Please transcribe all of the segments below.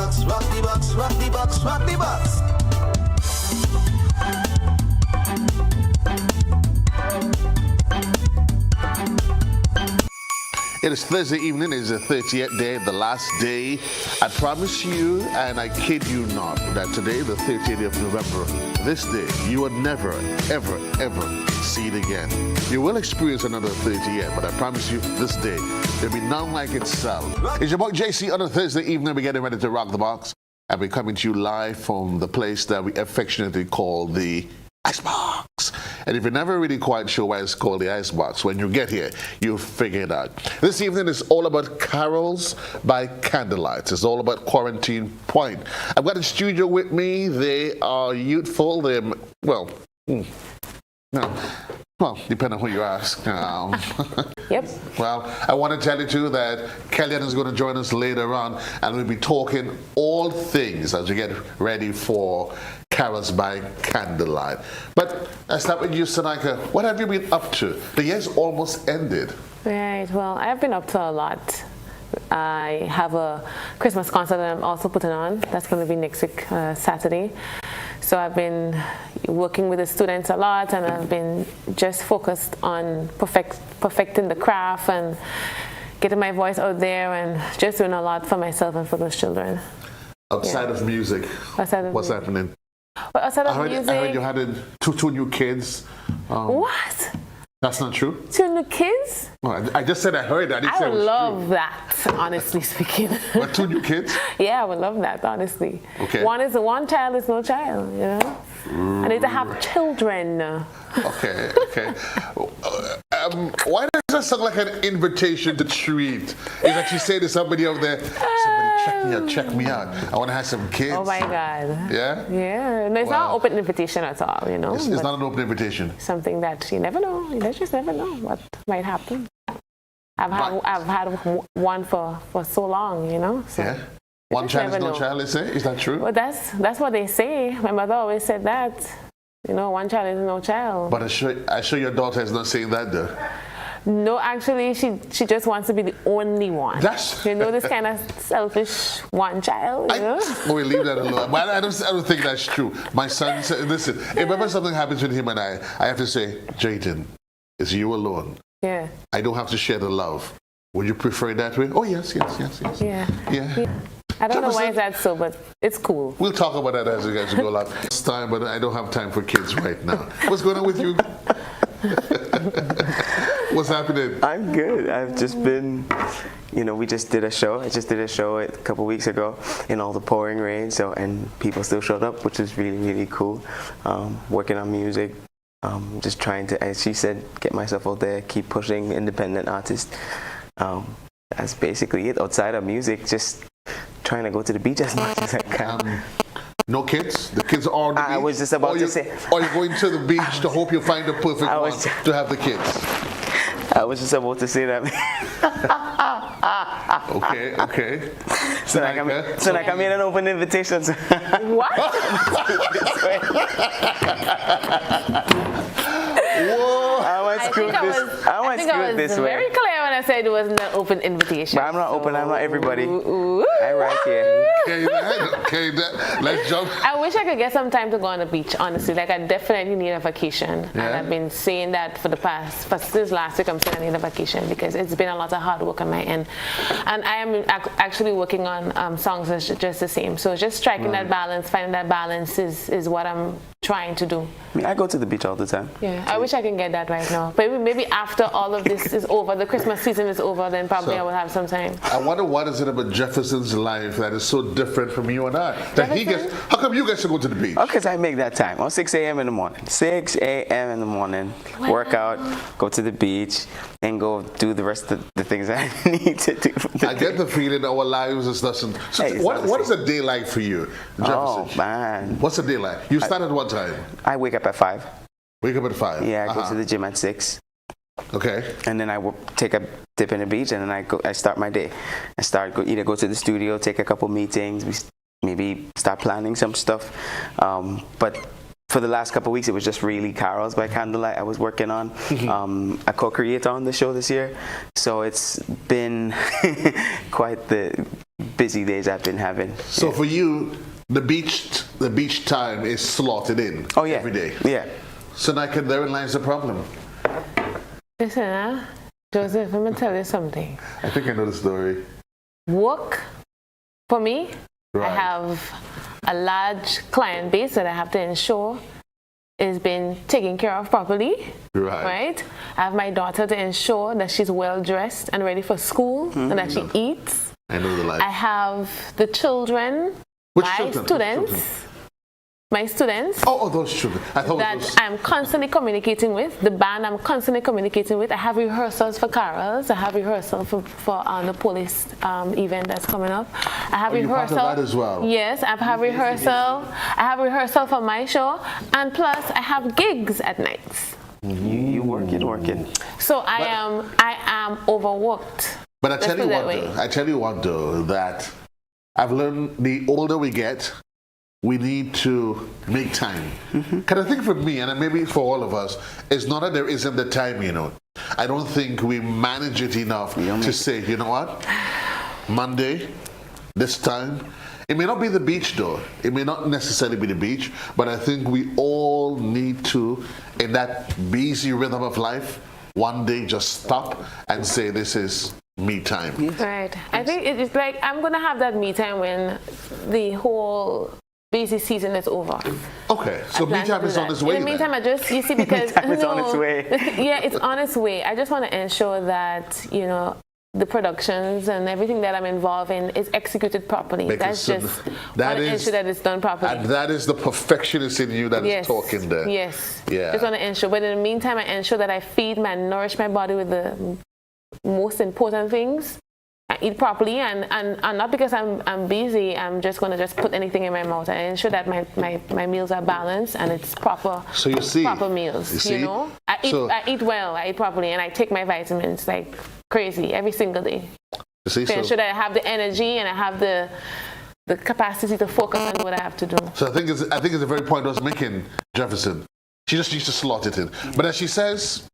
box, rock the box, rock the box, rock the box. It is Thursday evening. It is the 30th day, the last day. I promise you, and I kid you not, that today, the 30th day of November, this day, you will never, ever, ever see it again. You will experience another 30th, but I promise you, this day, there'll be none like itself. It's your boy JC on a Thursday evening. We're getting ready to rock the box, and we're coming to you live from the place that we affectionately call the Icebox. And if you're never really quite sure why it's called the Icebox, when you get here, you'll figure it out. This evening is all about carols by candlelight. It's all about Quarantine Point. I've got a studio with me. They are youthful. They're, well, depending on who you ask. Yep. Well, I want to tell you too that Kellyanne is going to join us later on, and we'll be talking all things as we get ready for Carols by Candlelight. But I start with you, Sanika. What have you been up to? The year's almost ended. Right. Well, I've been up to a lot. I have a Christmas concert that I'm also putting on. That's going to be next week, Saturday. So I've been working with the students a lot, and I've been just focused on perfecting the craft and getting my voice out there and just doing a lot for myself and for those children. Outside of music, what's happening? Well, outside of music, I heard you had two new kids. What? That's not true? 2 new kids? Well, I just said I heard that. I would love that, honestly speaking. What, 2 new kids? Yeah, I would love that, honestly. Okay. One child is no child, you know? I need to have children. Okay. Why does that sound like an invitation to treat? It's like you say to somebody over there, somebody check me out. I want to have some kids. Oh my God. Yeah? Yeah. No, it's not an open invitation at all, you know? It's not an open invitation. Something that you never know. You just never know what might happen. I've had one for so long, you know? So yeah? One child is no child, they say? Is that true? Well, that's what they say. My mother always said that. You know, one child is no child. But I sure your daughter is not saying that, though. No, actually, she just wants to be the only one. You know, this kind of selfish one child, you know? We'll leave that alone. But I don't think that's true. My son said, listen, if ever something happens with him and I have to say, Jayden, it's you alone. Yeah. I don't have to share the love. Would you prefer it that way? Oh, yes. Yeah. I don't know why that's so, but it's cool. We'll talk about that as we go along. It's time, but I don't have time for kids right now. What's going on with you? What's happening? I'm good. I've just been, we just did a show. I just did a show a couple weeks ago in all the pouring rain, and people still showed up, which is really, really cool. Working on music, just trying to, as she said, get myself out there, keep pushing independent artists. That's basically it. Outside of music, just trying to go to the beach as much as I can. No kids? The kids are on the beach? I was just about to say. Or you're going to the beach to hope you find the perfect one to have the kids? I was just about to say that. Okay. So I made an open invitation. What? Whoa! I think I was very clear when I said it wasn't an open invitation. But I'm not open. I'm not everybody. I'm right here. Okay, let's jump. I wish I could get some time to go on the beach, honestly. Like, I definitely need a vacation. Yeah? And I've been saying that since last week, I'm saying I need a vacation because it's been a lot of hard work on my end. And I am actually working on songs that's just the same. So just striking that balance, finding that balance is what I'm trying to do. I go to the beach all the time. Yeah, I wish I can get that right now. But maybe after all of this is over, the Christmas season is over, then probably I will have some time. I wonder what is it about Jefferson's life that is so different from you and I? How come you guys to go to the beach? Because I make that time. On 6 a.m. in the morning. 6 a.m. in the morning. Wow. Work out, go to the beach, and go do the rest of the things I need to do. I get the feeling our lives is nothing. So what is a day like for you, Jefferson? Oh, man. What's a day like? You start at what time? I wake up at 5. Wake up at 5? Yeah, I go to the gym at 6. Okay. And then I will take a dip in the beach, and then I start my day. Either go to the studio, take a couple meetings, maybe start planning some stuff. But for the last couple of weeks, it was just really carols by candlelight I was working on. I co-create on the show this year, so it's been quite the busy days I've been having. So for you, the beach time is slotted in every day. Yeah. So now therein lies the problem. Listen, Joseph, I'm going to tell you something. I think I know the story. Work, for me, Right. I have a large client base that I have to ensure is being taken care of properly. Right? I have my daughter to ensure that she's well dressed and ready for school and that she eats. I know the life. I have the children, my students. Oh, those children. I thought that I'm constantly communicating with. The band I'm constantly communicating with. I have rehearsals for carols. I have rehearsal for the police event that's coming up. I have rehearsal. You're part of that as well? Yes, I have rehearsal. I have rehearsal for my show, and plus I have gigs at nights. You working. So I am overworked. But I tell you what though, that I've learned the older we get, we need to make time. Because I think for me, and maybe for all of us, it's not that there isn't the time, I don't think we manage it enough to say, you know what, Monday, this time. It may not be the beach though. It may not necessarily be the beach, but I think we all need to, in that busy rhythm of life, one day just stop and say, this is me time. Right. I think it's like I'm going to have that me time when the whole busy season is over. Okay, so me time is on its way. In the meantime, you see, because it's on its way. Yeah, it's on its way. I just want to ensure that the productions and everything that I'm involved in is executed properly. Ensure that it's done properly. And that is the perfectionist in you that is talking there. Yes. Yeah. Just want to ensure. But in the meantime, I ensure that I nourish my body with the most important things. I eat properly, and not because I'm busy, I'm just going to just put anything in my mouth. I ensure that my meals are balanced and it's proper. So you see, proper meals. I eat well, I eat properly, and I take my vitamins like crazy every single day. You see, to ensure that I have the energy and I have the capacity to focus on what I have to do. So I think it's the very point I was making, Jefferson. She just needs to slot it in. But as she says,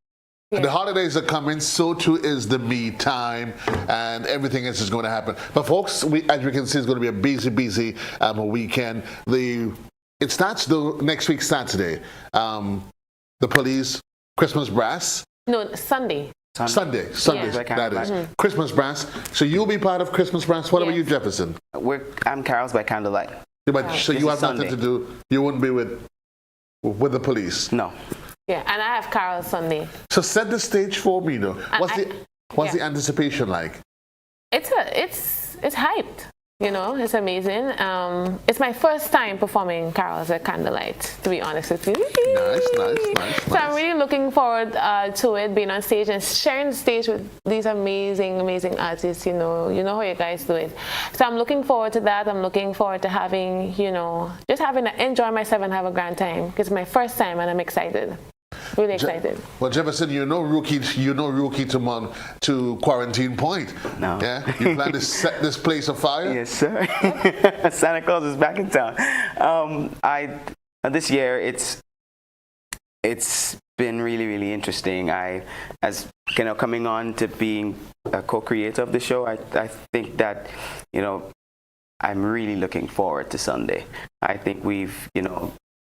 the holidays are coming, so too is the me time, and everything else is going to happen. But folks, as we can see, it's going to be a busy weekend. It starts next week, Saturday. The police, Christmas brass. No, Sunday. Sunday, that is. Mm-hmm. Christmas brass. So you'll be part of Christmas brass. What about you, Jefferson? I'm Carols by Candlelight. So you have nothing to do. You wouldn't be with the police. No. Yeah, and I have Carol Sunday. So set the stage for me, though. What's the anticipation like? It's hyped. It's amazing. It's my first time performing carols at Candlelight, to be honest with you. Nice. So I'm really looking forward to it, being on stage and sharing the stage with these amazing artists. You know how you guys do it. So I'm looking forward to that. I'm looking forward to having, just having to enjoy myself and have a grand time. Because it's my first time and I'm excited. Really excited. Well, Jefferson, rookie to Quarantine Point. No. Yeah? You plan to set this place afire? Yes, sir. Santa Claus is back in town. This year it's been really interesting. As coming on to being a co-creator of the show, I think that I'm really looking forward to Sunday. I think we've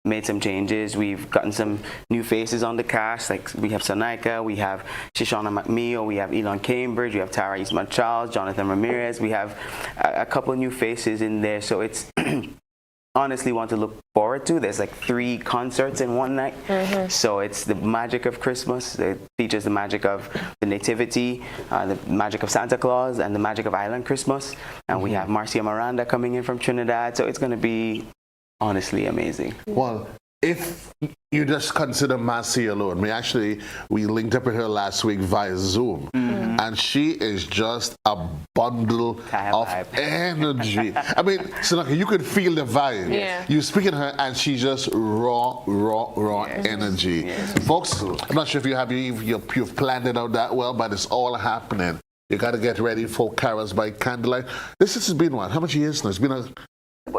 made some changes. We've gotten some new faces on the cast. Like we have Sonika, we have Shoshana McMeo, we have Elon Cambridge, we have Tara Eastman Charles, Jonathan Ramirez. We have a couple of new faces in there. So it's honestly want to look forward to. There's like 3 concerts in one night. Mm-hmm. So it's the magic of Christmas. It features the magic of the Nativity, the magic of Santa Claus, and the magic of Island Christmas. And we have Marcia Miranda coming in from Trinidad. So it's going to be honestly amazing. Well, if you just consider Marcia alone, we linked up with her last week via Zoom, and she is just a bundle of energy. I mean, you could feel the vibe. Yeah. You speak in her, and she's just raw energy. Yes. Folks, I'm not sure if you've planned it out that well, but it's all happening. You got to get ready for Carols by Candlelight. This has been what? How much years now? It's been about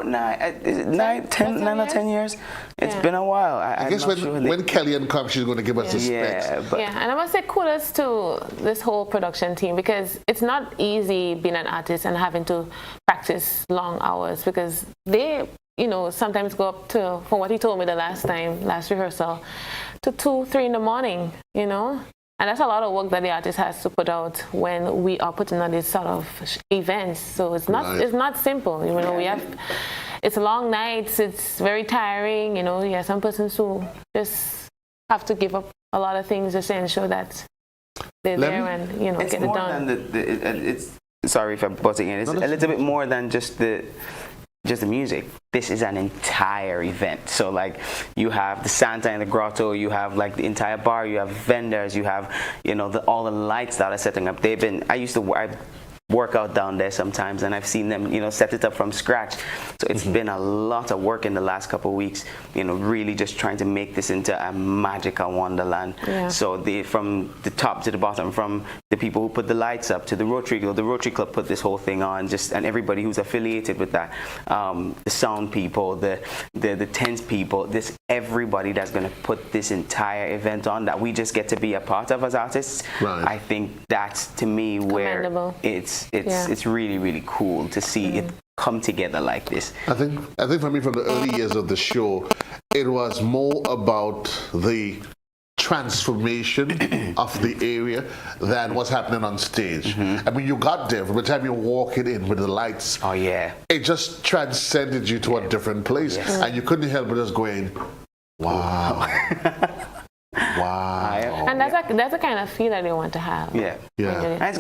9 or 10 years. It's been a while. I guess when Kellyanne comes, she's going to give us the specs. And I must say kudos to this whole production team, because it's not easy being an artist and having to practice practice long hours because they, sometimes go up to, from what he told me the last rehearsal, to 2, 3 in the morning, And that's a lot of work that the artist has to put out when we are putting on these sort of events. So it's not simple, it's long nights, it's very tiring, some persons who just have to give up a lot of things just to ensure that they're there and, get it done. It's sorry if I'm butting in. It's a little bit more than just the music. This is an entire event. So like you have the Santa in the grotto, you have like the entire bar, you have vendors, you have all the lights that are setting up. I work out down there sometimes, and I've seen them set it up from scratch. So it's been a lot of work in the last couple of weeks, really just trying to make this into a magical wonderland. So from the top to the bottom, from the people who put the lights up to the Rotary Club put this whole thing on, and everybody who's affiliated with that, the sound people, the tent people, everybody that's going to put this entire event on that we just get to be a part of as artists. I think that's, to me, where it's really, really cool to see it come together like this. I think for me, from the early years of the show, it was more about the transformation of the area than what's happening on stage. I mean, you got there from the time you're walking in with the lights. Oh yeah, it just transcended you to a different place, and you couldn't help but just going, wow. Wow. And that's the kind of feel that they want to have. Yeah. And it's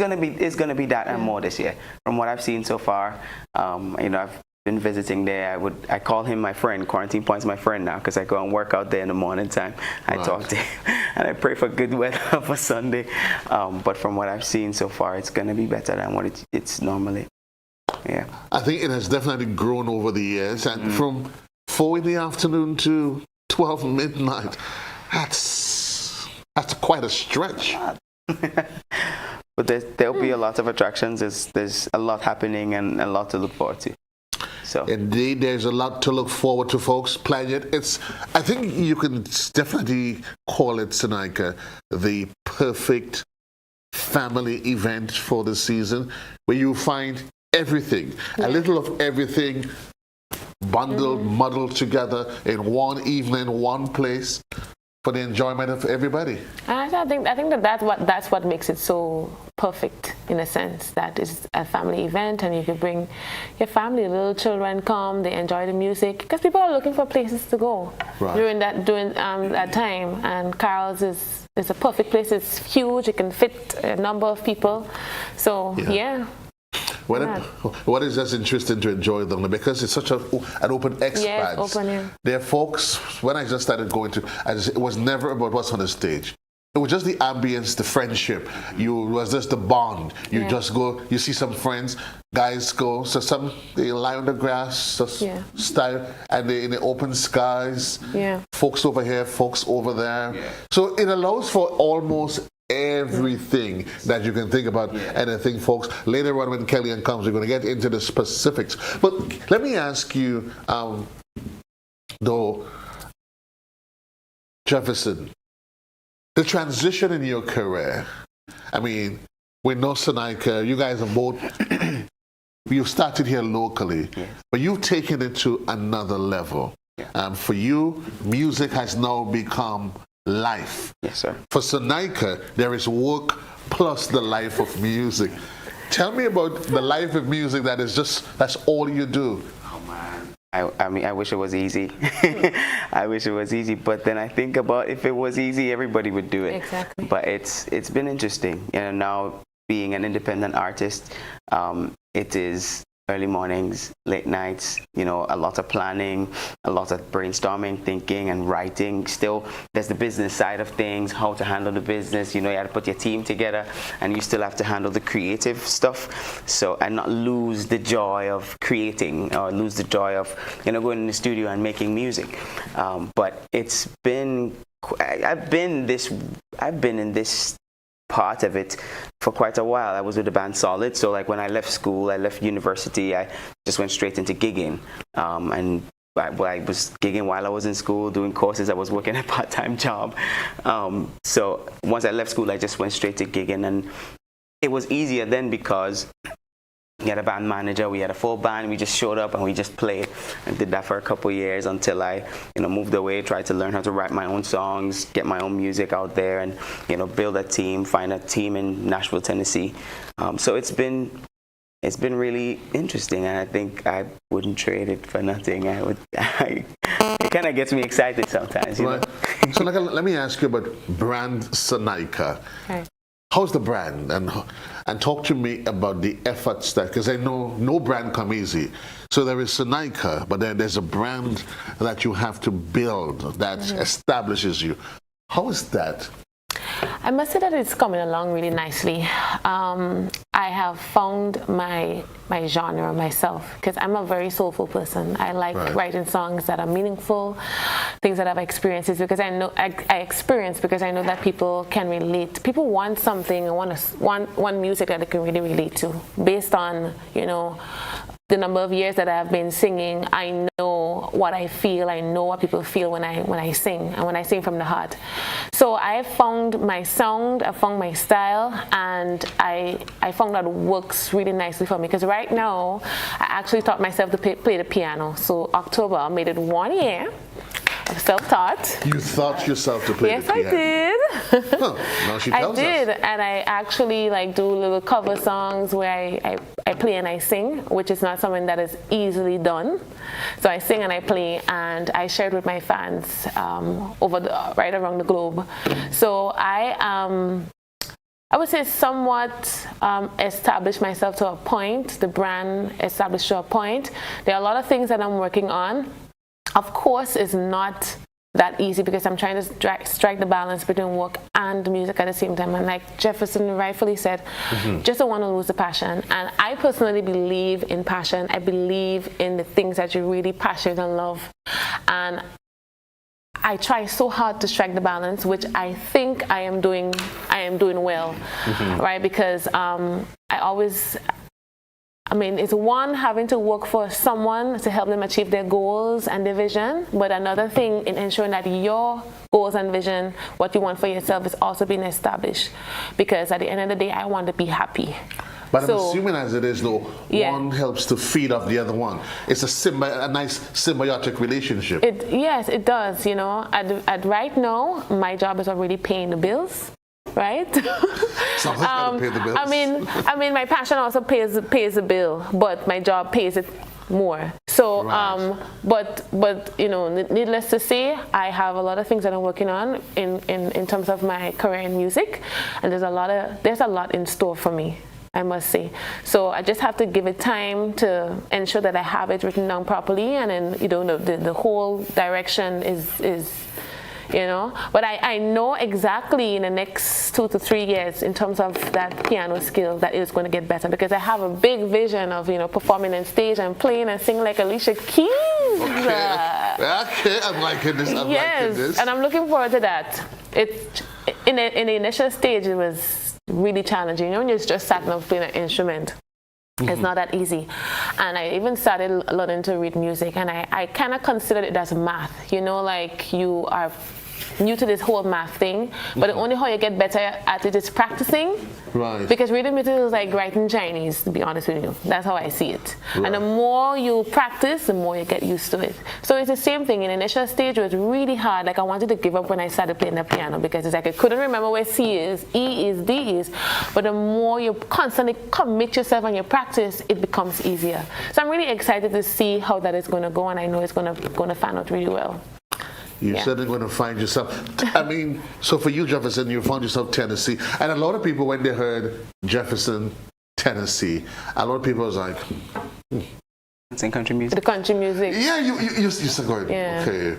gonna be that and more this year. From what I've seen so far, I've been visiting there. I call him my friend. Quarantine Point's my friend now because I go and work out there in the morning time. I talk to him and I pray for good weather for Sunday. But from what I've seen so far, it's gonna be better than what it's normally. Yeah. I think it has definitely grown over the years, and from 4 in the afternoon to 12 midnight. That's quite a stretch. But there'll be a lot of attractions. There's a lot happening and a lot to look forward to. So indeed, there's a lot to look forward to, folks. Plan it. I think you can definitely call it, Sonika, the perfect family event for the season, where you find everything, a little of everything, bundled, muddled together in one evening, one place, for the enjoyment of everybody. And I think that's what makes it so perfect, in a sense, that it's a family event and you can bring your family, little children come, they enjoy the music, because people are looking for places to go during that time, and Carol's is a perfect place. It's huge, it can fit a number of people, so yeah. What is just interesting to enjoy them, because it's such an open expanse. Yes, open, yeah. There are folks, when I just started going to, it was never about what's on the stage. It was just the ambience, the friendship. It was just the bond. You just go, you see some friends, guys go, so some, they lie on the grass, style, and they're in the open skies. Yeah. Folks over here, folks over there. Yeah. So it allows for almost everything that you can think about. And I think, folks, later on when Kellyanne comes, we're going to get into the specifics. But let me ask you, though, Jefferson, the transition in your career, I mean, we know Sonika, you guys are both, you started here locally, but you've taken it to another level. For you, music has now become life. Yes, sir. For Sonika, there is work plus the life of music. Tell me about the life of music that's all you do. Oh man. I mean, I wish it was easy. I wish it was easy, but then I think about if it was easy, everybody would do it. Exactly. But it's been interesting. Now being an independent artist, it is early mornings, late nights, a lot of planning, a lot of brainstorming, thinking, and writing. Still, there's the business side of things, how to handle the business. You have to put your team together, and you still have to handle the creative stuff. So, and not lose the joy of creating, or lose the joy of, going in the studio and making music. But it's been, I've been in this part of it for quite a while. I was with the band Solid, so like when I left school, I left university, I just went straight into gigging, and I was gigging while I was in school, doing courses. I was working a part-time job, so once I left school, I just went straight to gigging, and it was easier then because We had a band manager, we had a full band, we just showed up and we just played and did that for a couple years until I, moved away, tried to learn how to write my own songs, get my own music out there and, build a team, find a team in Nashville, Tennessee. So it's been really interesting, and I think I wouldn't trade it for nothing. It kind of gets me excited sometimes. Right. So let me ask you about brand Sonika. Okay. How's the brand, and talk to me about the efforts that, because I know no brand come easy. So there is Sonika, but then there's a brand that you have to build that establishes you. How is that? I must say that it's coming along really nicely. I have found my genre myself, because I'm a very soulful person. I like writing songs that are meaningful, things that I've experienced, because I know I experience, because I know that people can relate. People want something and want music that they can really relate to, based on the number of years that I've been singing. I know what I feel. I know what people feel when I sing, and when I sing from the heart. So I found my sound, I found my style, and I found that works really nicely for me, because right now I actually taught myself to play the piano. So October I made it 1 year. Self-taught. You taught yourself to play the piano? Yes, I did. Huh. Now she tells I did, us. and I actually do little cover songs where I play and I sing, which is not something that is easily done. So I sing and I play, and I share it with my fans right around the globe. So I would say somewhat established myself to a point, the brand established to a point. There are a lot of things that I'm working on. Of course, it's not that easy, because I'm trying to strike the balance between work and music at the same time. And like Jefferson rightfully said, just don't want to lose the passion. And I personally believe in passion. I believe in the things that you're really passionate and love. And I try so hard to strike the balance, which I think I am doing well, right? Because it's one, having to work for someone to help them achieve their goals and their vision, but another thing in ensuring that your goals and vision, what you want for yourself, is also being established. Because at the end of the day, I want to be happy. But I'm assuming as it is, though, one helps to feed off the other one. It's a nice symbiotic relationship. Yes, it does. At right now, my job is already paying the bills. Right? Someone's got to pay the bills. I mean, my passion also pays the bill, but my job pays it more. So, but needless to say, I have a lot of things that I'm working on in terms of my career in music, and there's a lot in store for me, I must say. So I just have to give it time to ensure that I have it written down properly, and then the whole direction is. But I know exactly in the next 2 to 3 years, in terms of that piano skill, that it is going to get better, because I have a big vision of performing on stage and playing and singing like Alicia Keys. Okay, I'm liking this. Yes, and I'm looking forward to that. In the initial stage, it was really challenging. When you're just sat and playing an instrument. It's not that easy. And I even started learning to read music, and I kind of considered it as math. Like you are new to this whole math thing, but the only how you get better at it is practicing. Right. Because reading music is like writing Chinese, to be honest with you. That's how I see it. Right. And the more you practice, the more you get used to it. So it's the same thing. In the initial stage, it was really hard. Like I wanted to give up when I started playing the piano, because it's like I couldn't remember where C is, E is, D is. But the more you constantly commit yourself and you practice, it becomes easier. So I'm really excited to see how that is going to go, and I know it's going to fan out really well. You said you're going to find yourself. So for you, Jefferson, you found yourself Tennessee. And a lot of people, when they heard Jefferson, Tennessee, a lot of people was like, It's in country music. The country music. Yeah, you said, okay.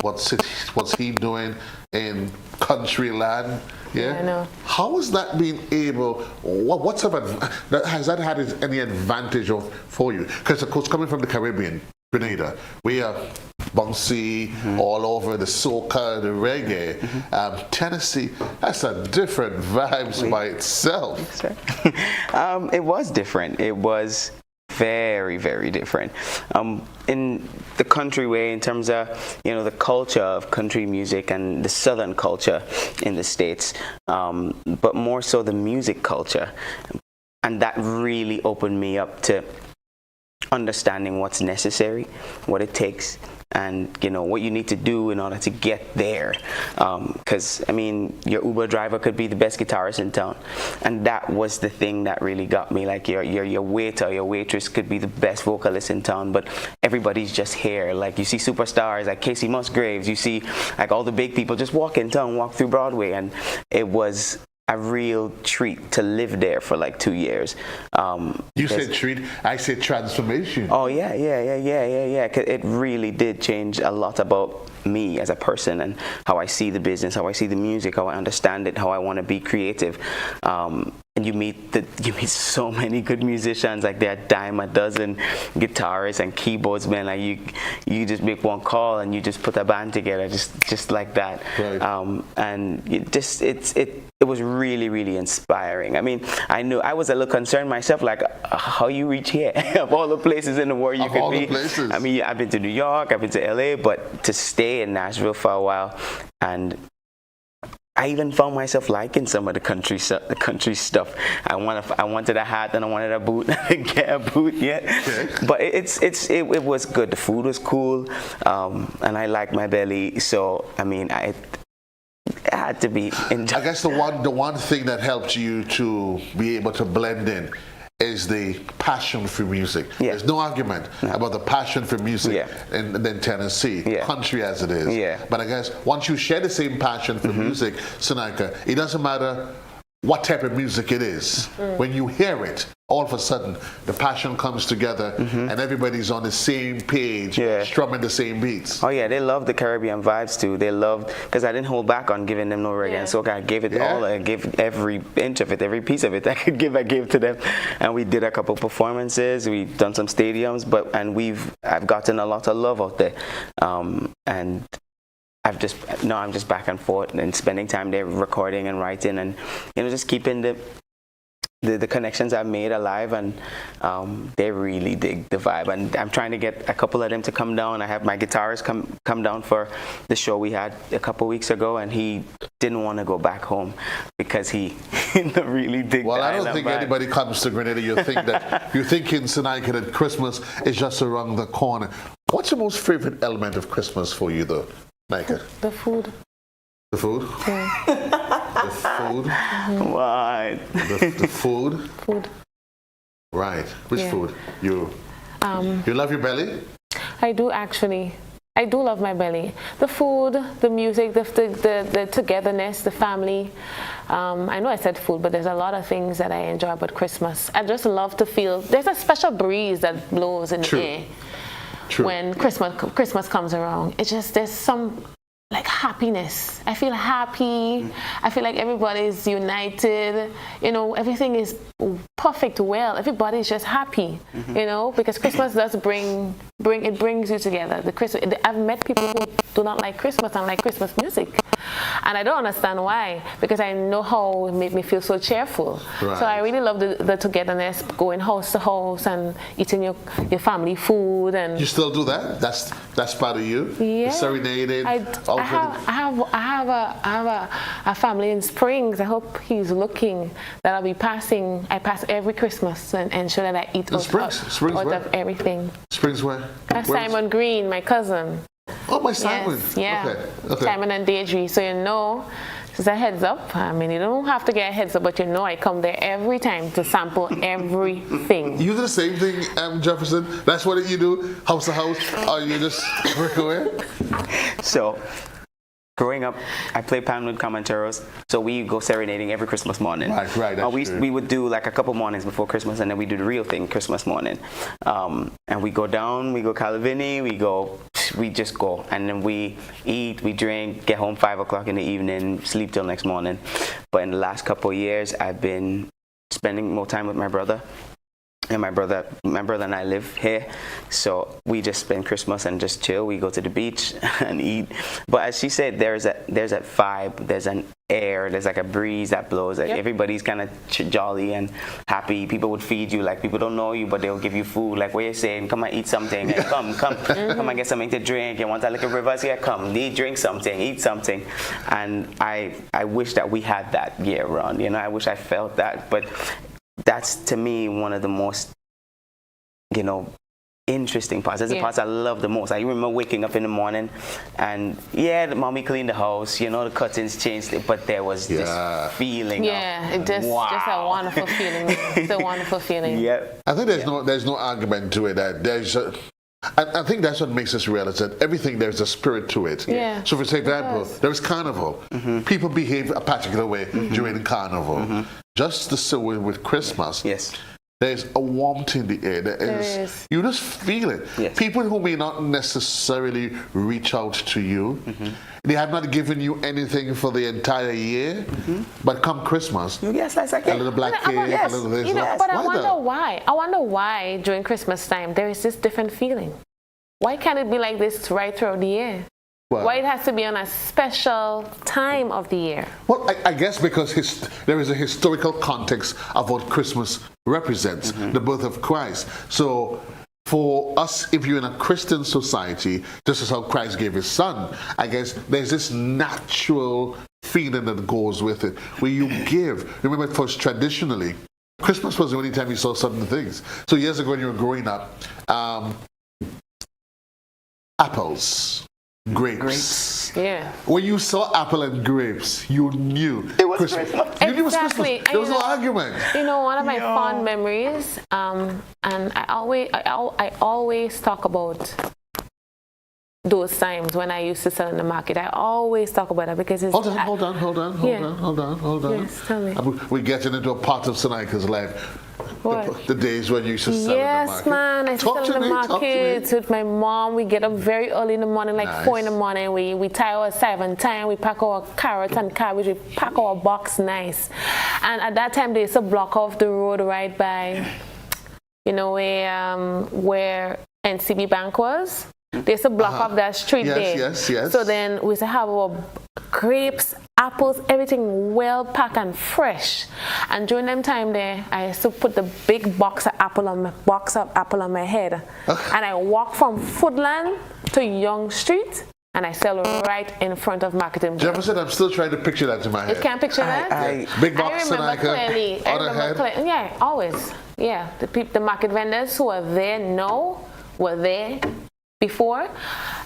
What's he doing in country land? Yeah, I know. How has that been able? Has that had any advantage for you? Because of course, coming from the Caribbean, Grenada, we are bouncy all over, the soca, the reggae. Tennessee, that's a different vibes by itself. It was different. It was very, very different. In the country way, in terms of the culture of country music and the southern culture in the States, but more so the music culture. and that really opened me up to understanding what's necessary, what it takes, and what you need to do in order to get there. Because I mean, your Uber driver could be the best guitarist in town, and that was the thing that really got me. Like your waiter, your waitress could be the best vocalist in town, but everybody's just here. Like you see superstars like Casey Musgraves, you see like all the big people just walk in town, walk through Broadway, and it was a real treat to live there for like 2 years. You said treat, I said transformation. Oh yeah. 'Cause it really did change a lot about me as a person and how I see the business, how I see the music, how I understand it, how I want to be creative. And you meet so many good musicians, like there are a dime a dozen guitarists and keyboards, man. Like you just make one call and you just put a band together, just like that. Right. And it was really, really inspiring. I mean, I knew I was a little concerned myself, like how you reach here of all the places in the world you could be. I mean, I've been to New York, I've been to LA, but to stay in Nashville for a while, and I even found myself liking some of the country stuff. I wanted a hat and I wanted a boot. I didn't get a boot yet, okay. But it was good. The food was cool, and I liked my belly. So I mean, it had to be enjoyed. I guess the one thing that helped you to be able to blend in is the passion for music. Yeah. There's no argument about the passion for music in Tennessee, country as it is. Yeah. But I guess once you share the same passion for music, Sonika, it doesn't matter what type of music it is. When you hear it, all of a sudden the passion comes together and everybody's on the same page, strumming the same beats. Oh yeah, they love the Caribbean vibes too. They loved, because I didn't hold back on giving them no reggae and soca. I gave it all. I gave every inch of it, every piece of it I could give, I gave to them. And we did a couple performances. We've done some stadiums, I've gotten a lot of love out there. And I'm just back and forth and spending time there recording and writing and just keeping the connections I've made alive, and they really dig the vibe. And I'm trying to get a couple of them to come down. I have my guitarist come down for the show we had a couple weeks ago, and he didn't want to go back home because he really dig. Well, I don't think anybody comes to Grenada. You're thinking Sonika that Christmas is just around the corner. What's your most favorite element of Christmas for you, though, Nika? The food. The food? Yeah. The food? Why? The food? Food. Right. Which food? You love your belly? I do, actually. I do love my belly. The food, the music, the togetherness, the family. I know I said food, but there's a lot of things that I enjoy about Christmas. I just love to feel, there's a special breeze that blows in the air. True. When Christmas comes around. It's just, there's some like happiness. I feel happy. I feel like everybody's united. Everything is perfect well. Everybody's just happy. Because Christmas does it brings you together. I've met people who do not like Christmas and like Christmas music, and I don't understand why, because I know how it made me feel so cheerful. Right. So I really love the togetherness, going house to house and eating your family food. And you still do that? That's part of you. Yeah. Serenading. I have a family in Springs. I hope he's looking. That I'll be passing. I pass every Christmas and ensure that I eat out of everything. Springs where? Simon Green, my cousin. Oh, my Simon. Yes, yeah. Okay. Simon and Deirdre. So just a heads up. I mean, you don't have to get a heads up, but I come there every time to sample everything. You do the same thing, Jefferson? That's what you do, house to house, or you just work away? So, growing up, I played pan with Comancheros, so we go serenading every Christmas morning. Right, that's true. We would do like a couple mornings before Christmas, and then we do the real thing Christmas morning. And we go down, we go Calavini, we just go, and then we eat, we drink, get home 5 o'clock in the evening, sleep till next morning. But in the last couple of years, I've been spending more time with my brother. And my brother and I live here, so we just spend Christmas and just chill. We go to the beach and eat. But as she said, there's that vibe, there's an air, there's like a breeze that blows. Like everybody's kind of jolly and happy. People would feed you, like people don't know you, but they'll give you food. Like what you're saying, come and eat something. And come and get something to drink. You want a little rivers here? Come, drink something, eat something. And I wish that we had that year round. I wish I felt that, but that's to me one of the most, you know, interesting parts. That's the parts I love the most. I remember waking up in the morning and the mommy cleaned the house, you know, the curtains changed, but there was this feeling it's just a wonderful feeling. It's a wonderful feeling. Yep. I think there's no argument to it that there's I think that's what makes us realize that everything, there's a spirit to it. Yeah. So for example, there's carnival. People behave a particular way during carnival. Just the same with Christmas. Yes. There's a warmth in the air. There is. You just feel it. Yes. People who may not necessarily reach out to you, they have not given you anything for the entire year, but come Christmas, you get a little black cake, a little this. But I wonder why. I wonder why during Christmas time there is this different feeling. Why can't it be like this right throughout the year? Well, why it has to be on a special time of the year? Well, I guess because there is a historical context of what Christmas represents, the birth of Christ. So for us, if you're in a Christian society, this is how Christ gave his son, I guess there's this natural feeling that goes with it, where you give. Remember, first traditionally, Christmas was the only time you saw certain things. So years ago when you were growing up, apples, grapes. Yeah. When you saw apple and grapes, you knew it was Christmas. You knew it was Christmas. There was no argument. You know, one of my fond memories, and I always talk about those times when I used to sell in the market. I always talk about it because it's... Hold on. Yes, tell me. We're getting into a part of Sonaika's life. The days when you used to sell in the market. Yes, man. I used to sell in the market with my mom. We get up very early in the morning, like 4 in the morning. We tie our 7 time. We pack our carrots and cabbage. We pack our box nice. And at that time, they used to block off the road right by, you know, where NCB Bank was. They used to block off that street there. Yes. So then we used to have our grapes, apples, everything well packed and fresh. And during them time there, I used to put the big box of apple on my head. And I walk from Footland to Young Street. And I sell right in front of Marketing. Jefferson, I'm still trying to picture that in my head. You can't picture that? Big box, I remember clearly. Yeah, always. Yeah, the market vendors who are there now were there before.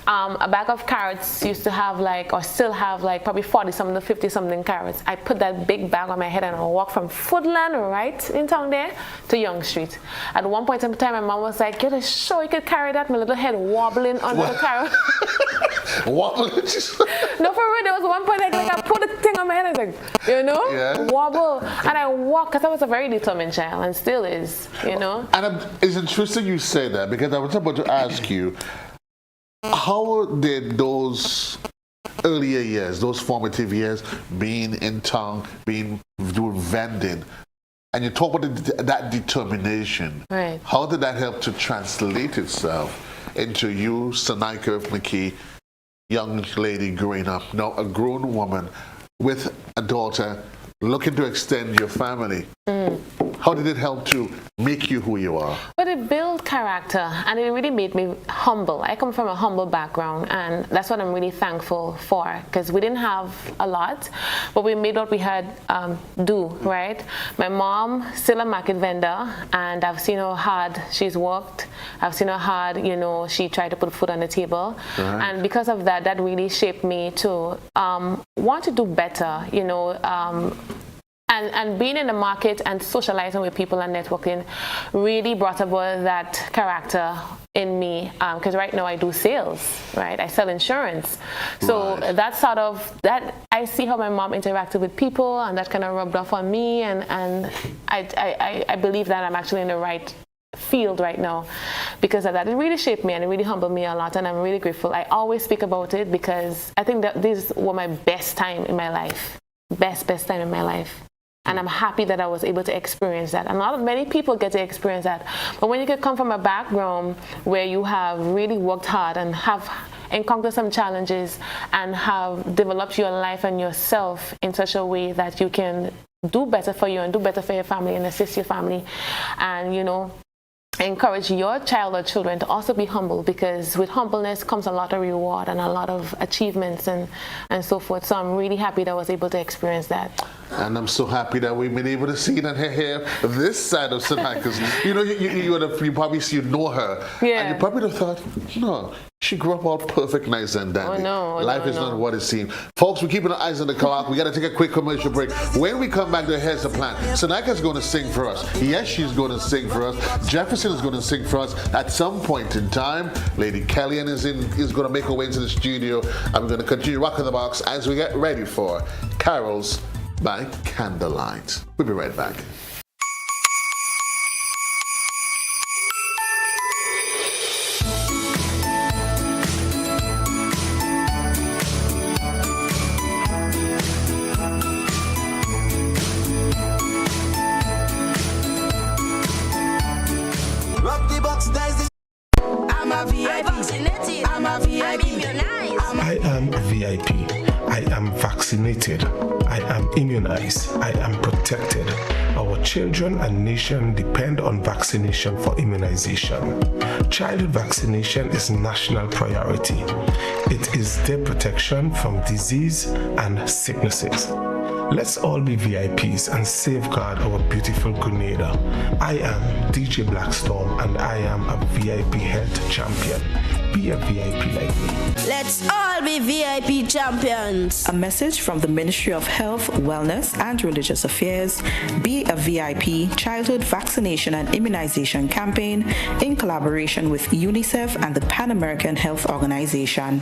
A bag of carrots used to have or still have probably 40-something to 50-something carrots. I put that big bag on my head and I walk from Footland right in town there to Young Street. At one point in time, my mom was like, "You're sure you could carry that?" My little head wobbling under the carrot. Wobbling? No, for real. There was one point I put the thing on my head and wobble. And I walk because I was a very determined child and still is, And it's interesting you say that because I was about to ask you, how did those earlier years, those formative years, being in town, doing vending, and you talk about that determination, right? How did that help to translate itself into you, Sonaika McKee, young lady growing up, now a grown woman with a daughter, looking to extend your family? How did it help to make you who you are? But it built character, and it really made me humble. I come from a humble background, and that's what I'm really thankful for, because we didn't have a lot, but we made what we had do, right? My mom, still a market vendor, and I've seen how hard she's worked. I've seen how hard, she tried to put food on the table. Right. And because of that, that really shaped me to want to do better, And being in the market and socializing with people and networking really brought about that character in me. Because right now I do sales, right? I sell insurance. So that I see how my mom interacted with people, and that kind of rubbed off on me. And I believe that I'm actually in the right field right now because of that. It really shaped me and it really humbled me a lot, and I'm really grateful. I always speak about it because I think that these were my best time in my life. Best time in my life. And I'm happy that I was able to experience that. And many people get to experience that. But when you could come from a background where you have really worked hard and have encountered some challenges and have developed your life and yourself in such a way that you can do better for you and do better for your family and assist your family, and encourage your child or children to also be humble, because with humbleness comes a lot of reward and a lot of achievements and so forth. So I'm really happy that I was able to experience that. And I'm so happy that we've been able to see it and hear her this side of Sanaka's. You know, you probably know her. Yeah. And you probably would have thought, no, she grew up all perfect, nice and dandy. Life is not what it seems. Folks, we're keeping our eyes on the clock. We got to take a quick commercial break. When we come back, here's the plan. Sanaka's going to sing for us. Yes, she's going to sing for us. Jefferson is going to sing for us. At some point in time, Lady Kellyanne is going to make her way into the studio. And we're going to continue rocking the box as we get ready for Carols by Candlelight. We'll be right back. Rock the box, there's the I'm a VIP. I'm a VIP. I am VIP. I am vaccinated. I am immunized. I am protected. Our children and nation depend on vaccination for immunization. Childhood vaccination is national priority. It is their protection from disease and sicknesses. Let's all be VIPs and safeguard our beautiful Grenada. I am DJ Blackstorm and I am a VIP health champion. Be a VIP like me. Let's all be VIP champions. A message from the Ministry of Health, Wellness and Religious Affairs, Be a VIP Childhood Vaccination and Immunization Campaign in collaboration with UNICEF and the Pan American Health Organization.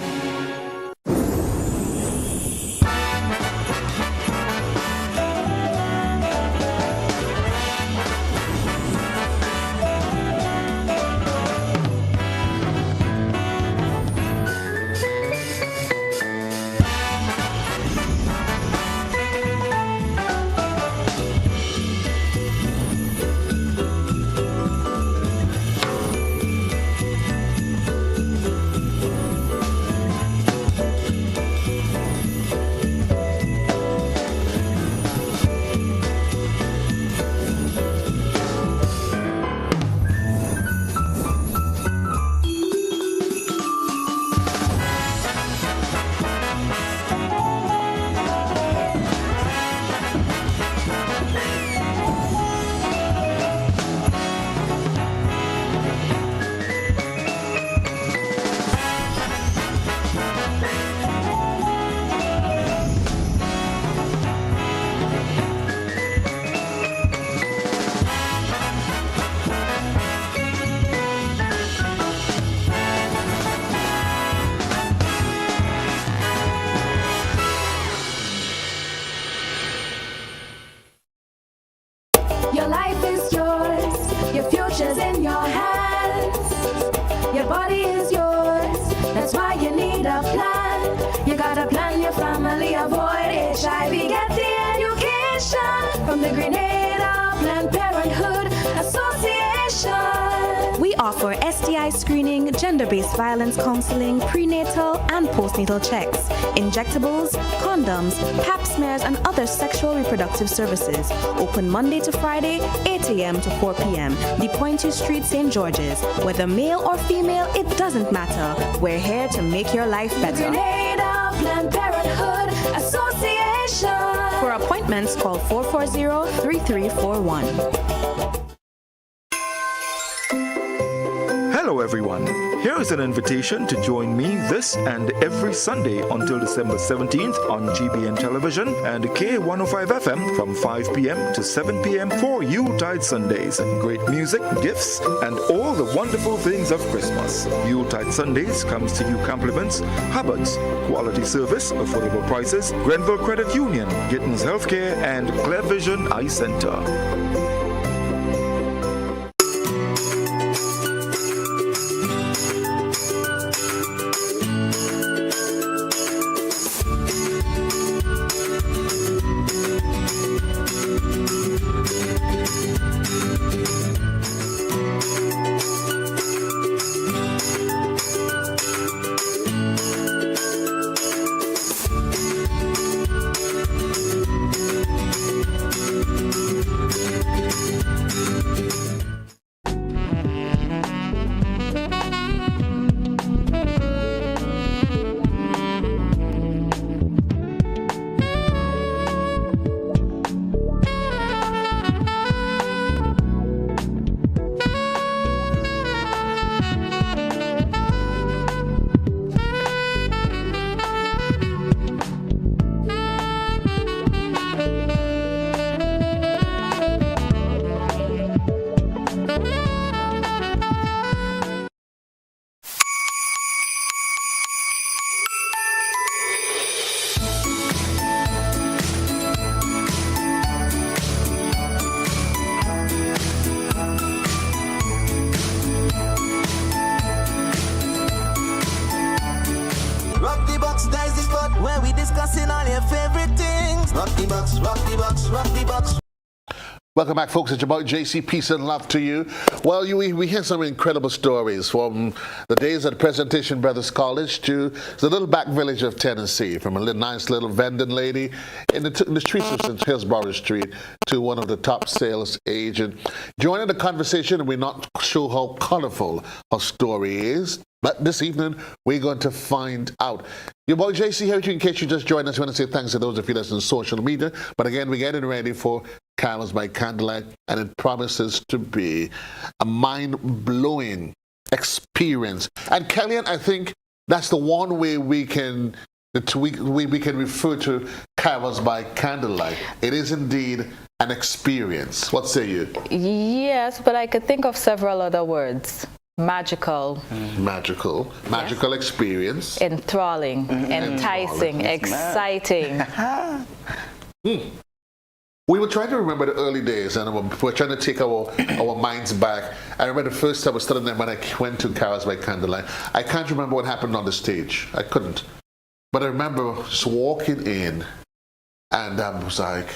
Your life is yours, your future's in your hands. Your body is yours, that's why you need a plan. You gotta plan your family, avoid HIV, get the education from the Grenada Planned Parenthood Association. We offer STI screening, gender-based violence counseling, prenatal and postnatal checks, injectables, condoms, pap smears, and other sexual reproductive services. Open Monday to Friday, 8 a.m. to 4 p.m. The Pointy Street, St. George's. Whether male or female, it doesn't matter. We're here to make your life better. Grenada Planned Parenthood Association. For appointments, call 440-3341. Hello everyone, here is an invitation to join me this and every Sunday until December 17th on GBN Television and K105 FM from 5 p.m. to 7 p.m. for Yuletide Sundays. Great music, gifts, and all the wonderful things of Christmas. Yuletide Sundays comes to you compliments Hubbard's, quality service, affordable prices, Grenville Credit Union, Gittins Healthcare, and Clear Vision Eye Center. box, there's the spot where we discussing all your favorite things. Rock the box, rock the box, rock the box. Welcome back, folks. It's your boy JC. Peace and love to you. Well, we hear some incredible stories from the days at Presentation Brothers College to the little back village of Tennessee, from a nice little vending lady in the streets of St. Hillsborough Street to one of the top sales agents. Joining the conversation, we're not sure how colorful her story is, but this evening we're going to find out. Your boy JC here with you. In case you just joined us, I want to say thanks to those of you that's on social media. But again, we're getting ready for Carols by Candlelight, and it promises to be a mind-blowing experience. And Kellyanne, I think that's the one way we can refer to Carols by Candlelight. It is indeed an experience. What say you? Yes, but I could think of several other words. Magical. Magical experience. Enthralling, enticing, exciting. We were trying to remember the early days, and we're trying to take our minds back. I remember the first time I was studying them when I went to Carols by Candlelight. I can't remember what happened on the stage. I couldn't. But I remember just walking in, and I was like,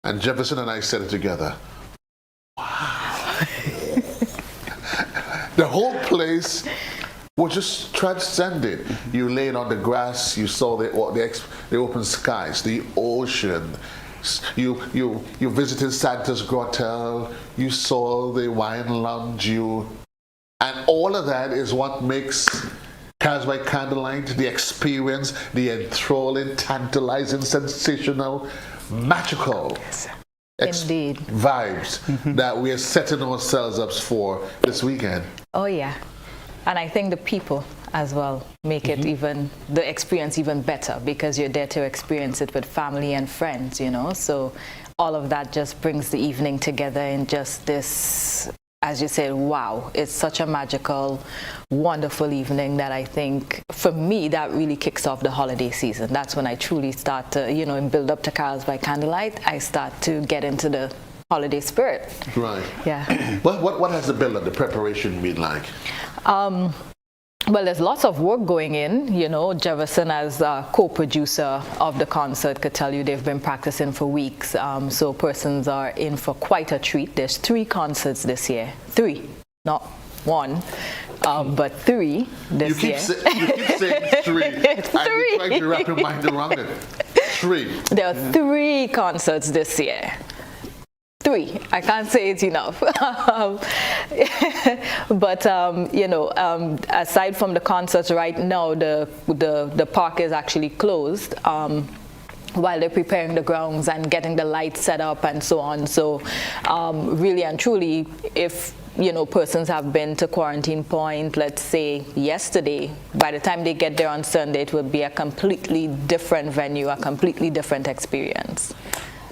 and Jefferson and I said it together. Wow. The whole place was just transcended. You laid on the grass, you saw the open skies, the ocean. You visited Santa's Grotto, you saw the wine lounge, and all of that is what makes Carols by Candlelight the experience, the enthralling, tantalizing, sensational, magical. Indeed. Vibes that we are setting ourselves up for this weekend. Oh yeah, and I think the people as well make it the experience even better, because you're there to experience it with family and friends, you know. So all of that just brings the evening together in just this, as you said, wow, it's such a magical, wonderful evening that I think, for me, that really kicks off the holiday season. That's when I truly start to, and build up to Carols by Candlelight. I start to get into the holiday spirit. Right. Yeah. What has the build-up, the preparation been like? Well, there's lots of work going in. Jefferson, as a co-producer of the concert, could tell you they've been practicing for weeks. So persons are in for quite a treat. There's 3 concerts this year. 3, not 1, but 3 this year. You keep saying 3. It's 3. I'm trying to wrap your mind around it. 3. There are 3 concerts this year. 3. I can't say it's enough. But aside from the concerts right now, the park is actually closed while they're preparing the grounds and getting the lights set up and so on. So really and truly, if persons have been to Quarantine Point, let's say yesterday, by the time they get there on Sunday, it will be a completely different venue, a completely different experience.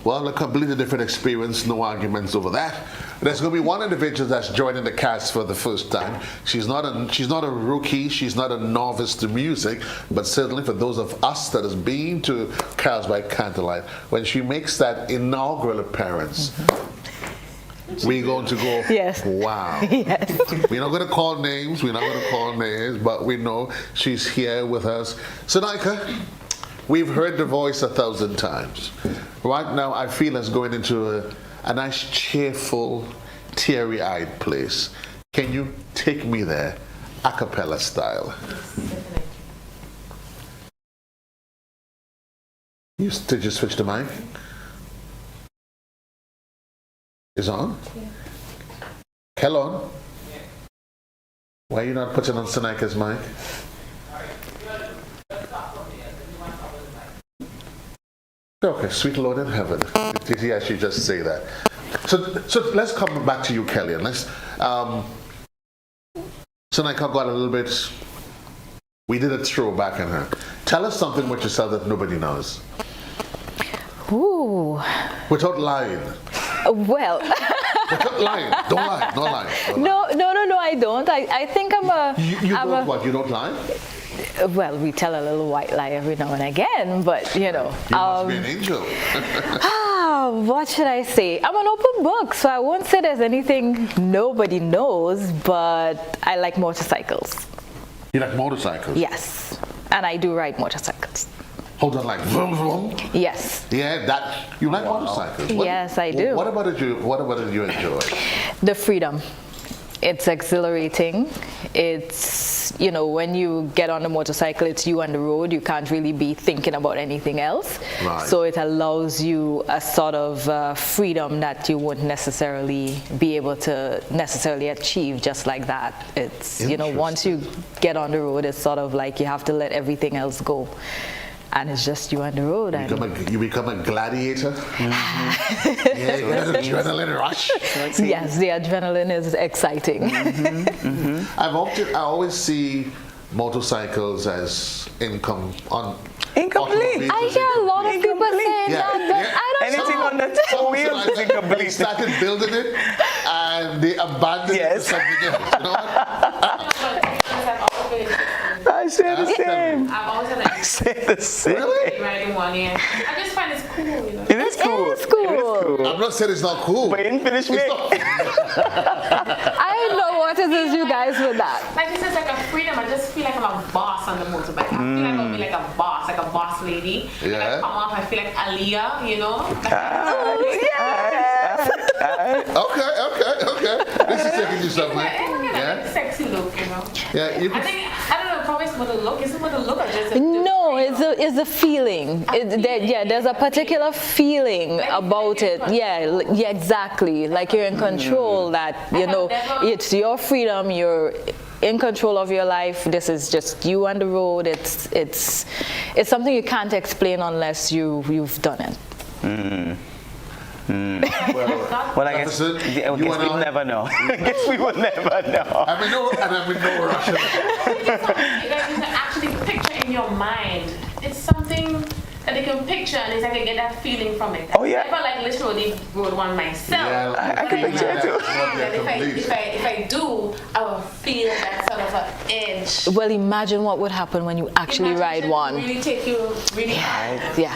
Well, a completely different experience, no arguments over that. There's going to be one individual that's joining the cast for the first time. She's not a rookie, she's not a novice to music, but certainly for those of us that has been to Carols by Candlelight, when she makes that inaugural appearance, we're going to go, yes. Wow. Yes. We're not going to call names, but we know she's here with us. Sonaika, we've heard the voice 1,000 times. Right now, I feel it's going into a nice, cheerful, teary-eyed place. Can you take me there, a cappella style? Did you switch the mic? Is on? Hello? Why are you not putting on Sonaika's mic? Okay, sweet Lord in heaven. Did he actually just say that? So let's come back to you, Kellyanne. Sonaika got a little bit, we did a throwback on her. Tell us something about yourself that nobody knows. Ooh. Without lying. Well. Without lying. Don't lie. Don't lie. No, I don't. I think I'm a... You don't what? You don't lie? Well, we tell a little white lie every now and again, but You must be an angel. What should I say? I'm an open book, so I won't say there's anything nobody knows, but I like motorcycles. You like motorcycles? Yes. and I do ride motorcycles. Hold on, like vroom vroom. Yes. Yeah, that you like motorcycles. Yes, I do. What about it? What you enjoy? The freedom. It's exhilarating. It's, you know, when you get on the motorcycle, it's you on the road. You can't really be thinking about anything else. Right. So it allows you a sort of freedom that you wouldn't necessarily be able to necessarily achieve just like that. It's, you know, once you get on the road, it's sort of like you have to let everything else go. And it's just you on the road. You become a gladiator. Mm-hmm. Yeah, you got an adrenaline rush. Yes, the adrenaline is exciting. Mm-hmm. Mm-hmm. I always see motorcycles as incomplete. I hear a lot of people saying that, but I don't Anything know. on the two wheels is incomplete. They started building it and they abandoned it for something else. You know what? I say the same. I've always had like, I say the same. Really? riding one, yeah. I just find it's cool, you know. It is cool. It is cool. It is cool. I'm not saying it's not cool. But you didn't finish me. I don't know what it is you guys with that. Like it's just like a freedom. I just feel like I'm a boss on the motorbike. I feel like I'll be like a boss lady. Yeah. Like I come off, I feel like Aliyah, you know. Okay. This is taking you somewhere. Yeah. Sexy look, you know. Yeah, you I can. think I don't know. Probably it's what the look. Is it what the look or just? No, it's a feeling. There's a particular feeling about it. Yeah, exactly. Like you're in control. That you know, it's your freedom. You're in control of your life. This is just you on the road. It's something you can't explain unless you've done it. Well, I guess we'll never know. I guess we will never know. I'm in no rush. You can actually picture in your mind. It's something that they can picture, and it's like I get that feeling from it. Oh yeah. I never like literally rode one myself. Yeah, I can picture it too. If I do, I will feel that sort of an edge. Well, imagine what would happen when you actually ride one. Really take you really high. Yeah.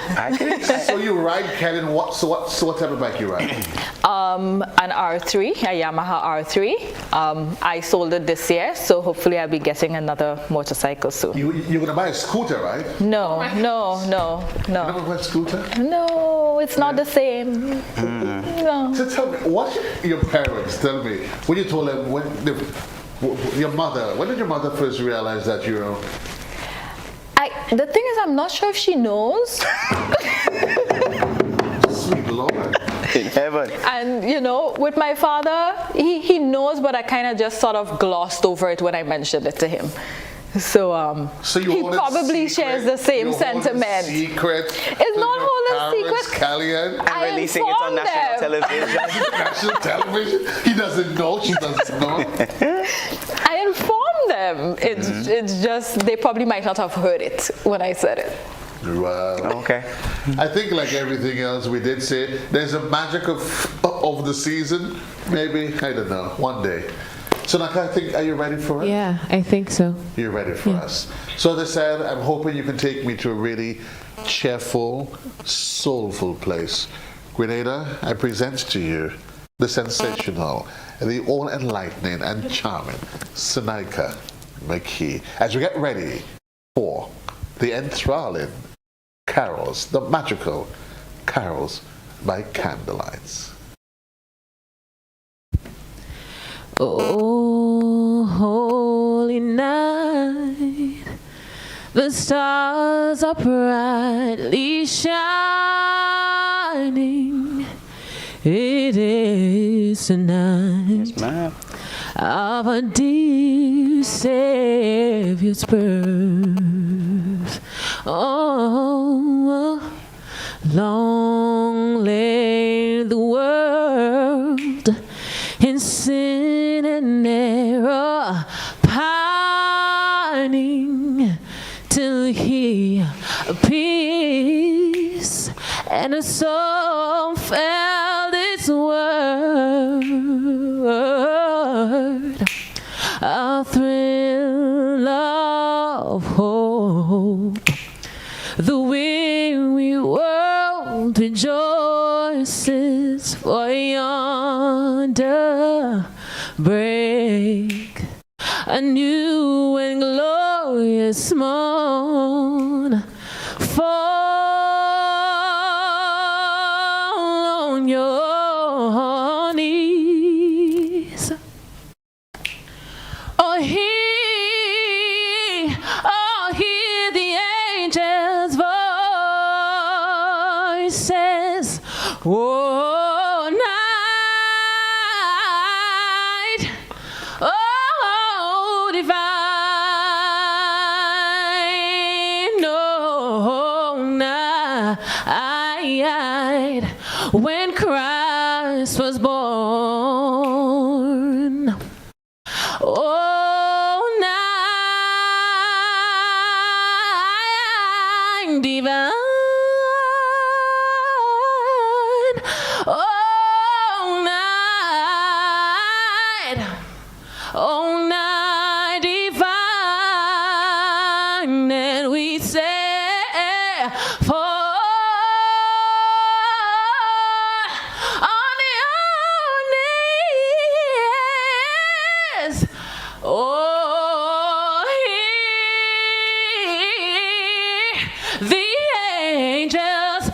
So you ride, Kellen? What type of bike you ride? An R3, a Yamaha R3. I sold it this year, so hopefully I'll be getting another motorcycle soon. You're gonna buy a scooter, right? No. You never buy a scooter? No, it's not the same. No. So tell me, what did your parents tell me when you told them when did your mother first realize that you're? The thing is, I'm not sure if she knows. Sweet Lord. In heaven. And you know, with my father, he knows, but I kind of just sort of glossed over it when I mentioned it to him. So he probably shares the same sentiment. Secret. It's not holding secret. Kellyanne. I releasing it on national television. National television. He doesn't know. She doesn't know. I informed them. It's just they probably might not have heard it when I said it. Wow. Okay. I think like everything else we did say, there's a magic of the season. Maybe, I don't know, one day. So Naka, are you ready for it? Yeah, I think so. You're ready for us. So as I said, I'm hoping you can take me to a really cheerful, soulful place. Grenada, I present to you the sensational, the all-enlightening and charming Sonika McKee. As we get ready for the enthralling carols, the magical carols by candlelight. Oh, holy night, the stars are brightly shining. It is the night of a dear Savior's birth. Oh, long lay the world in sin and error, pining till he appears, and a soul felt its word, a thrill of hope. The weary world rejoices, for yonder break a new and glorious morn. Oh, night. Oh, divine. Oh, night. When Christ was born. Oh, night. Divine. Oh, night divine, and we say, for on the knees, oh, hear the angels'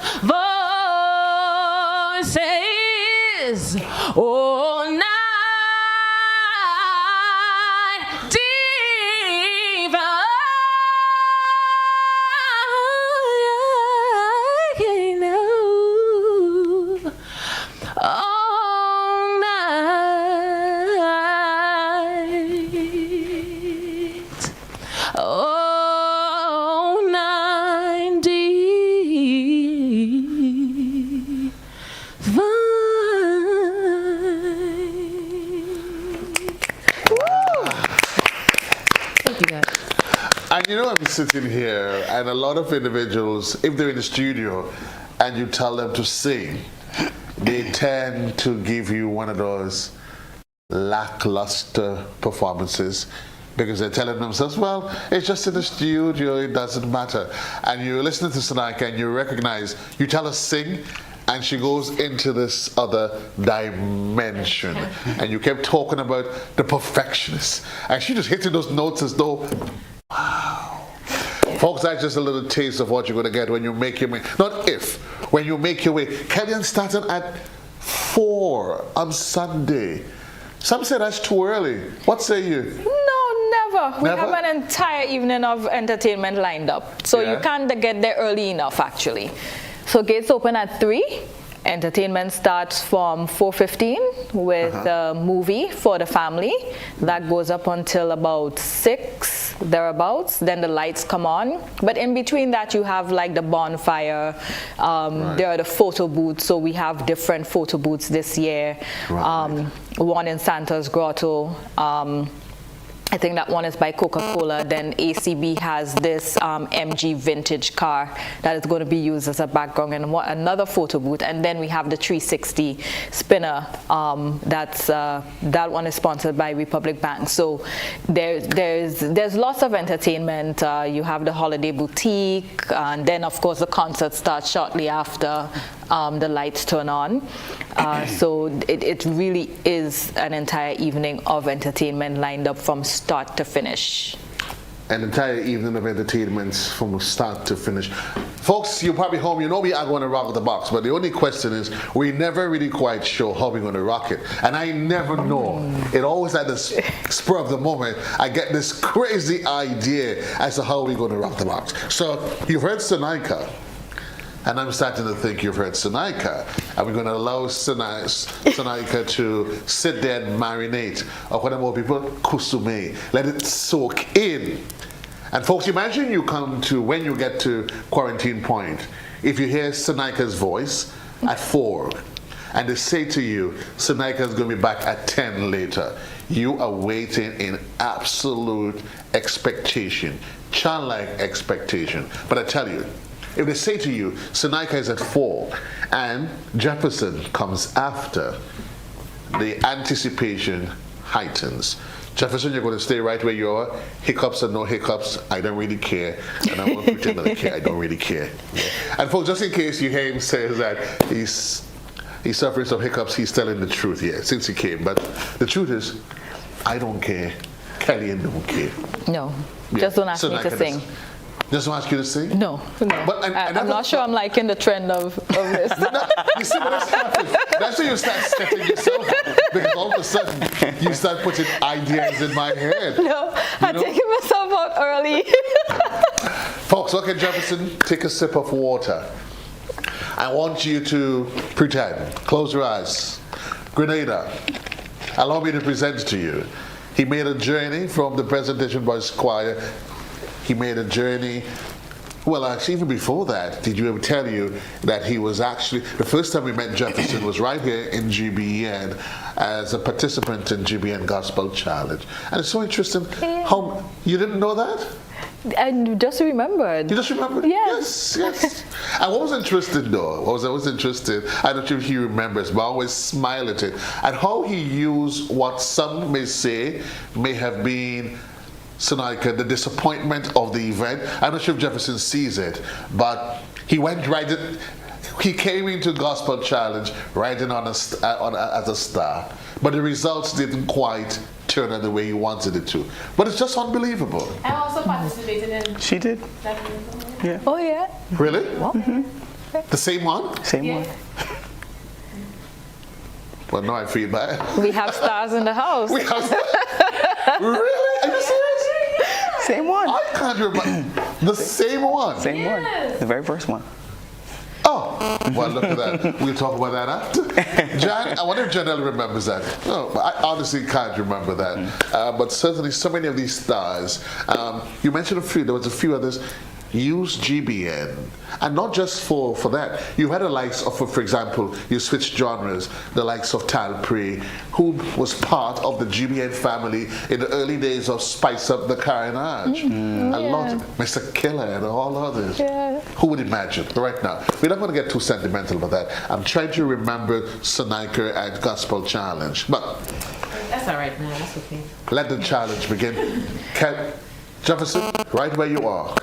voices, oh, night. And you know, I'm sitting here, and a lot of individuals, if they're in the studio and you tell them to sing, they tend to give you one of those lackluster performances because they're telling themselves, well, it's just in the studio, it doesn't matter. And you're listening to Sonika and you recognize, you tell her sing, and she goes into this other dimension. And you kept talking about the perfectionist. And she just hitting those notes as though, wow. Folks, that's just a little taste of what you're going to get when you make your way. Not if, when you make your way. Kellyanne started at 4 on Sunday. Some say that's too early. What say you? No, never. We have an entire evening of entertainment lined up. So you can't get there early enough, actually. So gates open at 3. Entertainment starts from 4:15 with a movie for the family. That goes up until about 6, thereabouts. Then the lights come on. But in between that, you have like the bonfire. There are the photo booths. So we have different photo booths this year. One in Santa's Grotto. I think that one is by Coca-Cola. Then ACB has this MG vintage car that is going to be used as a background, and another photo booth. And then we have the 360 spinner. That one is sponsored by Republic Bank. So there's lots of entertainment. You have the holiday boutique, and then of course the concert starts shortly after the lights turn on. So it really is an entire evening of entertainment lined up from start to finish. An entire evening of entertainment from start to finish. Folks, you're probably home, you know we are going to rock the box, but the only question is, we're never really quite sure how we're going to rock it. And I never know. It always at the spur of the moment, I get this crazy idea as to how we're going to rock the box. So, you've heard Sonika. And I'm starting to think you've heard Sonika, and we're going to allow Sonika to sit there and marinate, or what more people, kusume, let it soak in. And folks, imagine you come to, when you get to Quarantine Point, if you hear Sonika's voice at 4, and they say to you, Sonika's going to be back at 10 later, you are waiting in absolute expectation, childlike expectation. But I tell you, if they say to you, Sonika is at 4 and Jefferson comes after, the anticipation heightens. Jefferson, you're going to stay right where you are. Hiccups or no hiccups, I don't really care. And I'm going to pretend that I care. I don't really care. Yeah. And folks, just in case you hear him say that he's suffering some hiccups, he's telling the truth, since he came. But the truth is, I don't care. Kellyanne don't care. No, just don't ask me to sing. Just want to ask you to sing? No. But, I'm not sure I'm liking the trend of this. You see what has happened? That's when you start setting yourself up, because all of a sudden you start putting ideas in my head. No, I'm taking myself out early. Folks, okay, Jefferson, take a sip of water. I want you to pretend. Close your eyes. Grenada, allow me to present to you. He made a journey from the Presentation Boys Choir. He made a journey. Well, actually, even before that, did you ever tell you that he was actually, the first time we met Jefferson was right here in GBN as a participant in GBN Gospel Challenge. And it's so interesting how, you didn't know that? I just remembered. You just remembered? Yes. Yes. And what was interesting though, I was interested, I don't know if he remembers, but I always smile at it, at how he used what some may say may have been Sonika, the disappointment of the event. I'm not sure if Jefferson sees it, but he went right in, he came into Gospel Challenge riding as a star, but the results didn't quite turn out the way he wanted it to. But it's just unbelievable. I also participated in. She did. Yeah. Oh, yeah. Really? Mm-hmm. The same one? Same one. Well, no, I feel bad. We have stars in the house. We have Really? Are you serious? Same one. I can't remember. The same one? Same one. The very first one. Oh, well, look at that. We'll talk about that after. Jan, I wonder if Janelle remembers that. No, I honestly can't remember that. But certainly so many of these stars. You mentioned a few. There was a few others. Use GBN, and not just for that. You had the likes of, for example, you switched genres, the likes of Talprey, who was part of the GBN family in the early days of Spice Up the Carnage. A lot, Mr. Killer and all others. Yeah. Who would imagine? Right now, we're not going to get too sentimental about that. I'm trying to remember Sonika and Gospel Challenge, but That's all right, man. That's okay. let the challenge begin. Jefferson, right where you are.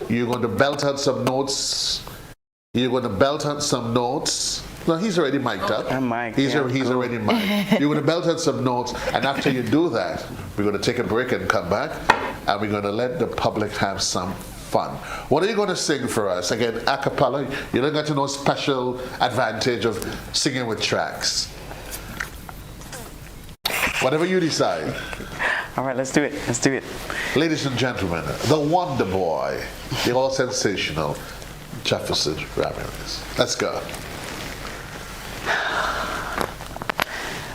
You're going to belt out some notes. You're going to belt out some notes. No, he's already mic'd up. I'm mic'd. He's already mic'd. You're going to belt out some notes, and after you do that, we're going to take a break and come back, and we're going to let the public have some fun. What are you going to sing for us? Again, a cappella. You don't get to know special advantage of singing with tracks. Whatever you decide. All right, let's do it. Let's do it. Ladies and gentlemen, the Wonder Boy, the all sensational Jefferson Ramirez. Let's go.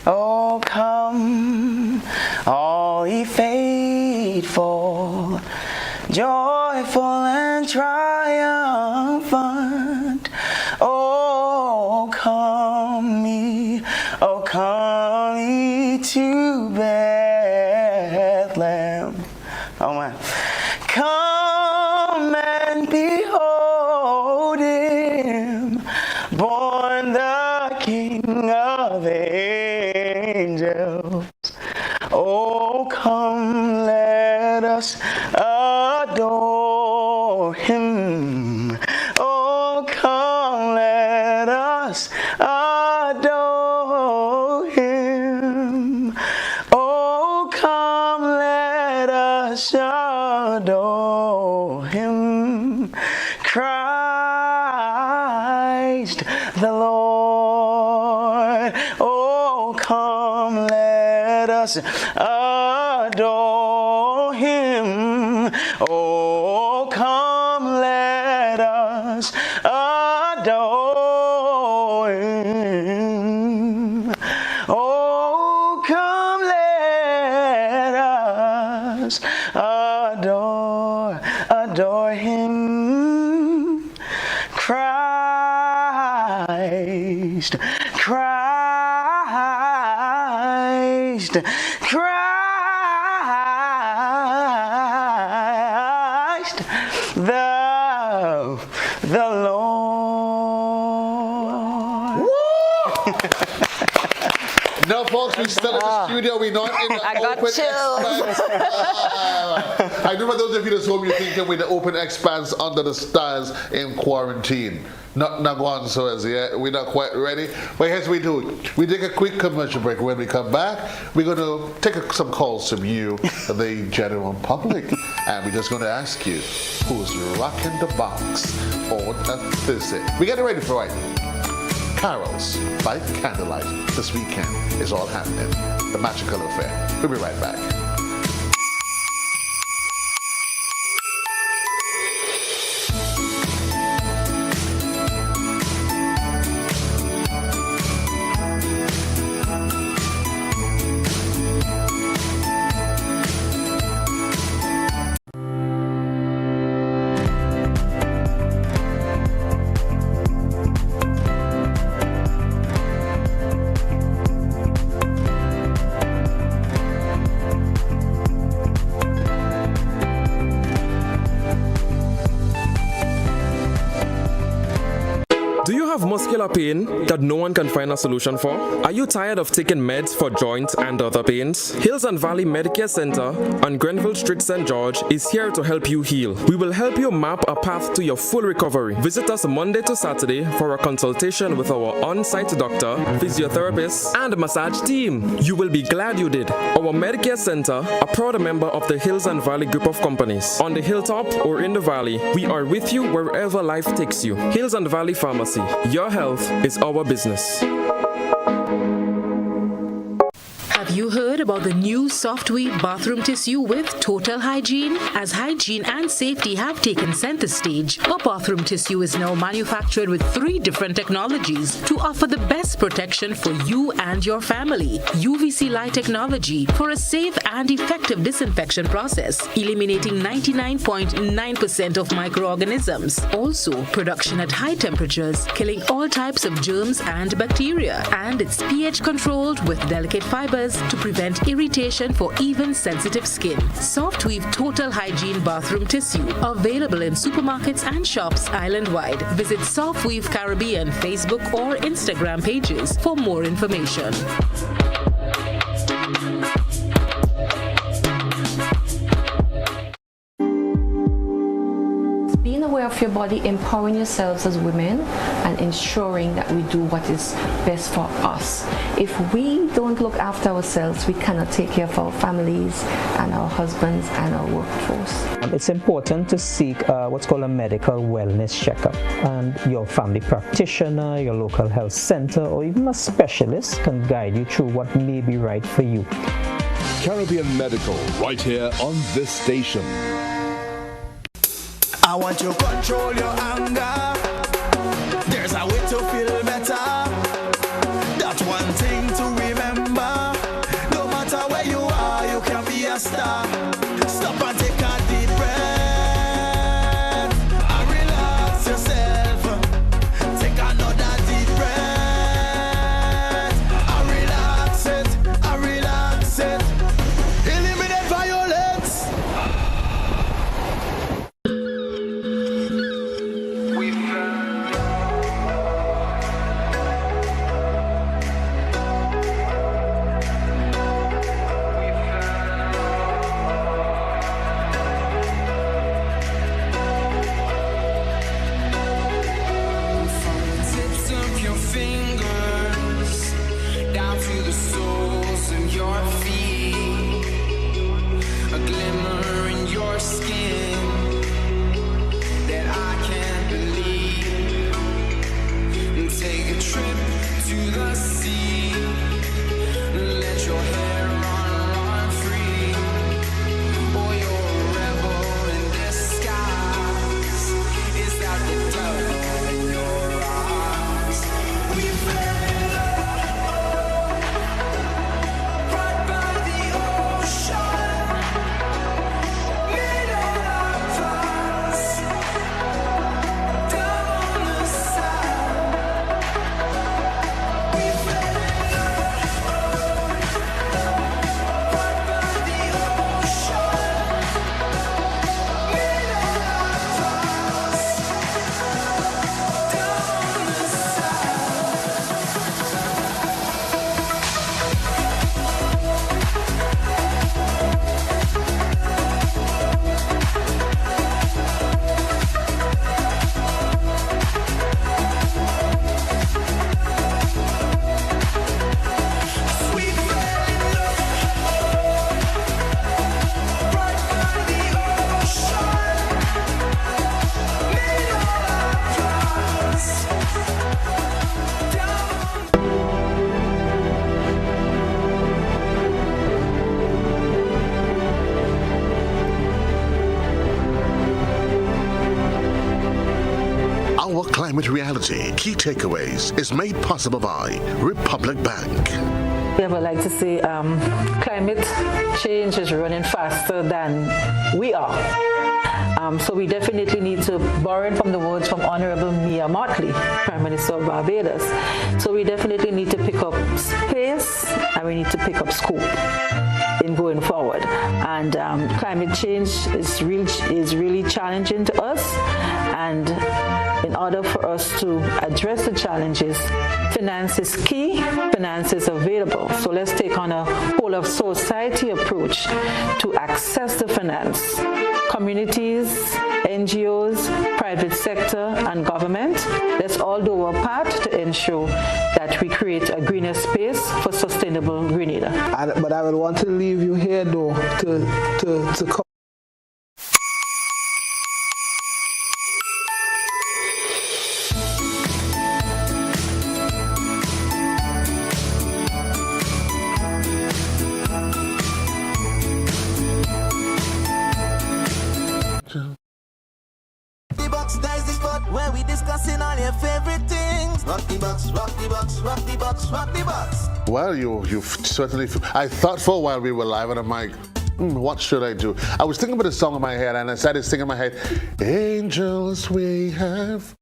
Oh, come, all ye faithful, joyful and triumphant. Oh, come ye to Bethlehem. Oh, man. Come and behold him, born the King of angels. Oh, come, let us adore him. Oh, come, let us adore him. Oh, come, let us adore him. Christ the Lord. Oh, come, let us adore him. Oh, come, let us adore him. Oh, come, let us adore him. Christ, Christ, Christ, the Lord. No, folks, we're still in the studio. We're not in the I got open chills. expanse. I know for those of you that's home, you're thinking we're the open expanse under the stars in quarantine. Not going so as yet. We're not quite ready. But here's what we do. We take a quick commercial break. When we come back, we're going to take some calls from you, the general public. And we're just going to ask you, who's rocking the box on a Thursday? We get ready for it. Carols by candlelight this weekend is all happening. The magical affair. We'll be right back. have muscular pain that no one can find a solution for? Are you tired of taking meds for joints and other pains? Hills and Valley Medicare Center on Grenville Street, St. George is here to help you heal. We will help you map a path to your full recovery. Visit us Monday to Saturday for a consultation with our on-site doctor, physiotherapist, and massage team. You will be glad you did. Our Medicare Center, a proud member of the Hills and Valley group of companies. On the hilltop or in the valley, we are with you wherever life takes you. Hills and Valley Pharmacy. Your health is our business. Have you heard about the new Softweave bathroom tissue with total hygiene? As hygiene and safety have taken center stage, our bathroom tissue is now manufactured with 3 different technologies to offer the best protection for you and your family. UVC light technology for a safe and effective disinfection process, eliminating 99.9% of microorganisms. Also, production at high temperatures, killing all types of germs and bacteria. And it's pH controlled with delicate fibers to prevent irritation for even sensitive skin. Softweave Total Hygiene Bathroom Tissue. Available in supermarkets and shops island-wide. Visit Softweave Caribbean Facebook or Instagram pages for more information. Being aware of your body, empowering yourselves as women, and ensuring that we do what is best for us. If we don't look after ourselves, we cannot take care of our families and our husbands and our workforce. It's important to seek what's called a medical wellness checkup, and your family practitioner, your local health center, or even a specialist can guide you through what may be right for you. Caribbean Medical, right here on this station. I want you to control your anger. There's a way to feel better. That's one thing to remember. No matter where you are, you can be a star. Stop and take a deep breath and relax yourself. Take another deep breath and relax it, and relax it. Eliminate violence. Climate Reality Key Takeaways is made possible by Republic Bank. I would like to say climate change is running faster than we are. So we definitely need to borrow from the words from Honorable Mia Mottley, Prime Minister of Barbados. So we definitely need to pick up space and we need to pick up scope in going forward. And climate change is really challenging to us, and in order for us to address the challenges, finance is key, finance is available. So let's take on a whole of society approach to access the finance. Communities, NGOs, private sector, and government, let's all do our part to ensure that we create a greener space for sustainable Grenada. But I would want to leave you here, though, to come. Boxx, that's the spot where we discussing all your favorite things. Rock the box, rock the box, rock the box, rock the box. Well, you've certainly... I thought for a while we were live, and I'm like, what should I do? I was thinking about a song in my head, and I started singing in my head, angels we have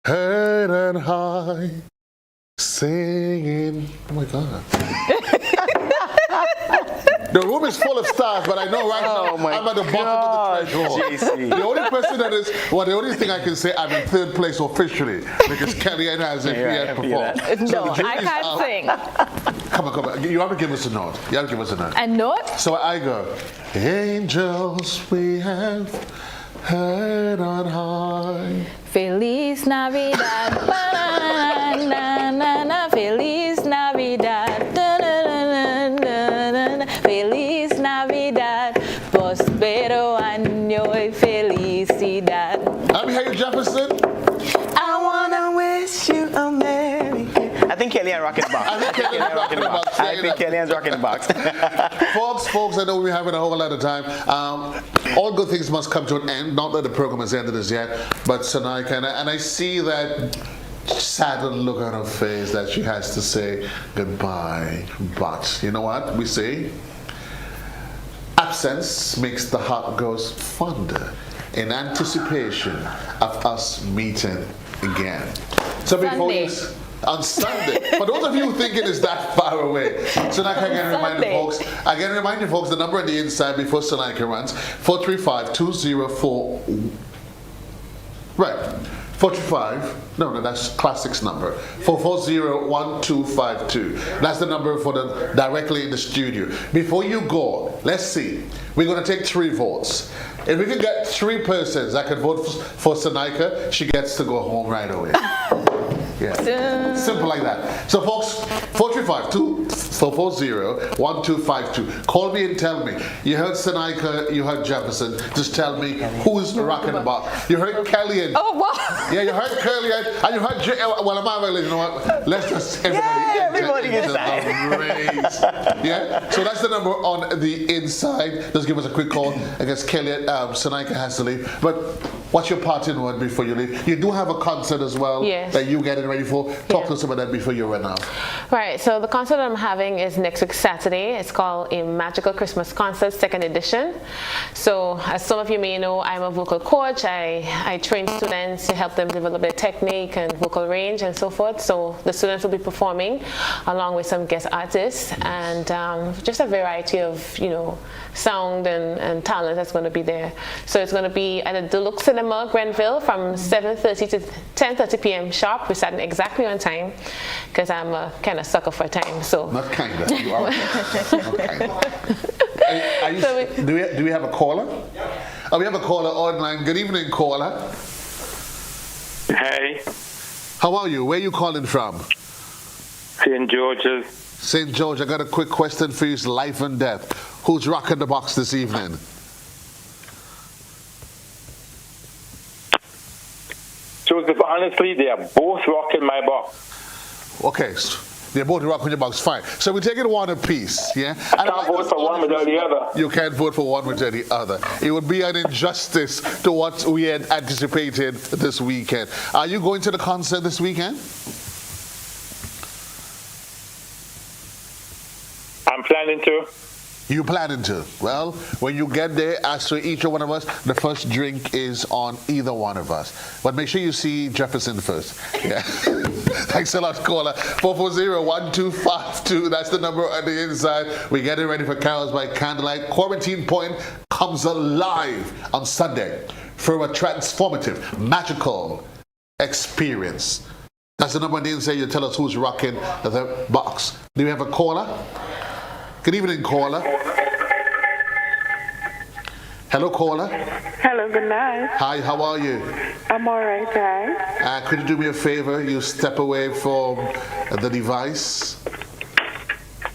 heard and high, singing... Oh, my God. The room is full of stars, but I know right now I'm at the bottom of the threshold. The only person that is, well, the only thing I can say, I'm in third place officially because Kellyanne has performed. No, I can't sing. Come on. You have to give us a note. You have to give us a note. A note? So I go, angels we have heard on high. Feliz Navidad, banana, Feliz Navidad, Feliz Navidad, prospero año y felicidad. Let me hear you, Jefferson. I wanna wish you a merry. I think Kellyanne rocking the box. I think Kellyanne's rocking the box. Folks, I know we're having a whole lot of time. All good things must come to an end. Not that the program has ended as yet, but Sonaika, and I see that saddened look on her face that she has to say goodbye. But you know what we say? Absence makes the heart goes fonder in anticipation of us meeting again. So before you... On Sunday. For those of you who think it is that far away, Sonaika, I can remind you folks, the number on the inside before Sonaika runs, 435-204. Right. 435. No, that's Classic's number. 440-1252. That's the number for the directly in the studio. Before you go, let's see. We're going to take 3 votes. If we can get 3 persons that can vote for Sonaika, she gets to go home right away. Yeah. Simple like that. So folks, 435-240-1252. Call me and tell me. You heard Sonaika, you heard Jefferson. Just tell me who's rocking the box. You heard Kellyanne. Oh, what? Yeah, you heard Kellyanne, and you heard well, I'm not really, you know what? Let's just everybody gets that. Yeah. So that's the number on the inside. Just give us a quick call. I guess Kellyanne, Sonaika has to leave. But what's your parting word before you leave? You do have a concert as well that you getting ready for. Talk to us about that before you run out. Right, so the concert I'm having is next week Saturday. It's called A Magical Christmas Concert, 2nd edition. So as some of you may know, I'm a vocal coach. I train students to help them develop their technique and vocal range and so forth. So the students will be performing along with some guest artists and just a variety of, sound and talent that's going to be there. So it's going to be at the Deluxe Cinema, Grenville, from 7:30 to 10:30 p.m. sharp. We're starting exactly on time because I'm a kind of sucker for time. So not kind of, you are. Do we have a caller? Yeah. Oh, we have a caller online. Good evening, caller. Hey. How are you? Where are you calling from? St. George's. St. George, I got a quick question for you. It's life and death. Who's rocking the box this evening? Joseph, honestly, they are both rocking my box. Okay, so they're both rocking your box. Fine. So we're taking one apiece, yeah? I can't vote for one without the other. You can't vote for one without the other. It would be an injustice to what we had anticipated this weekend. Are you going to the concert this weekend? I'm planning to. You planning to? Well, when you get there, as for each one of us, the first drink is on either one of us. But make sure you see Jefferson first. Yeah. Thanks a lot, caller. 440-1252. That's the number on the inside. We're getting ready for Carols by Candlelight. Quarantine Point comes alive on Sunday for a transformative, magical experience. That's the number. Then say you tell us who's rocking the box. Do we have a caller? Good evening, caller. Hello, caller. Hello, good night. Hi, how are you? I'm all right, guys. Could you do me a favor? You step away from the device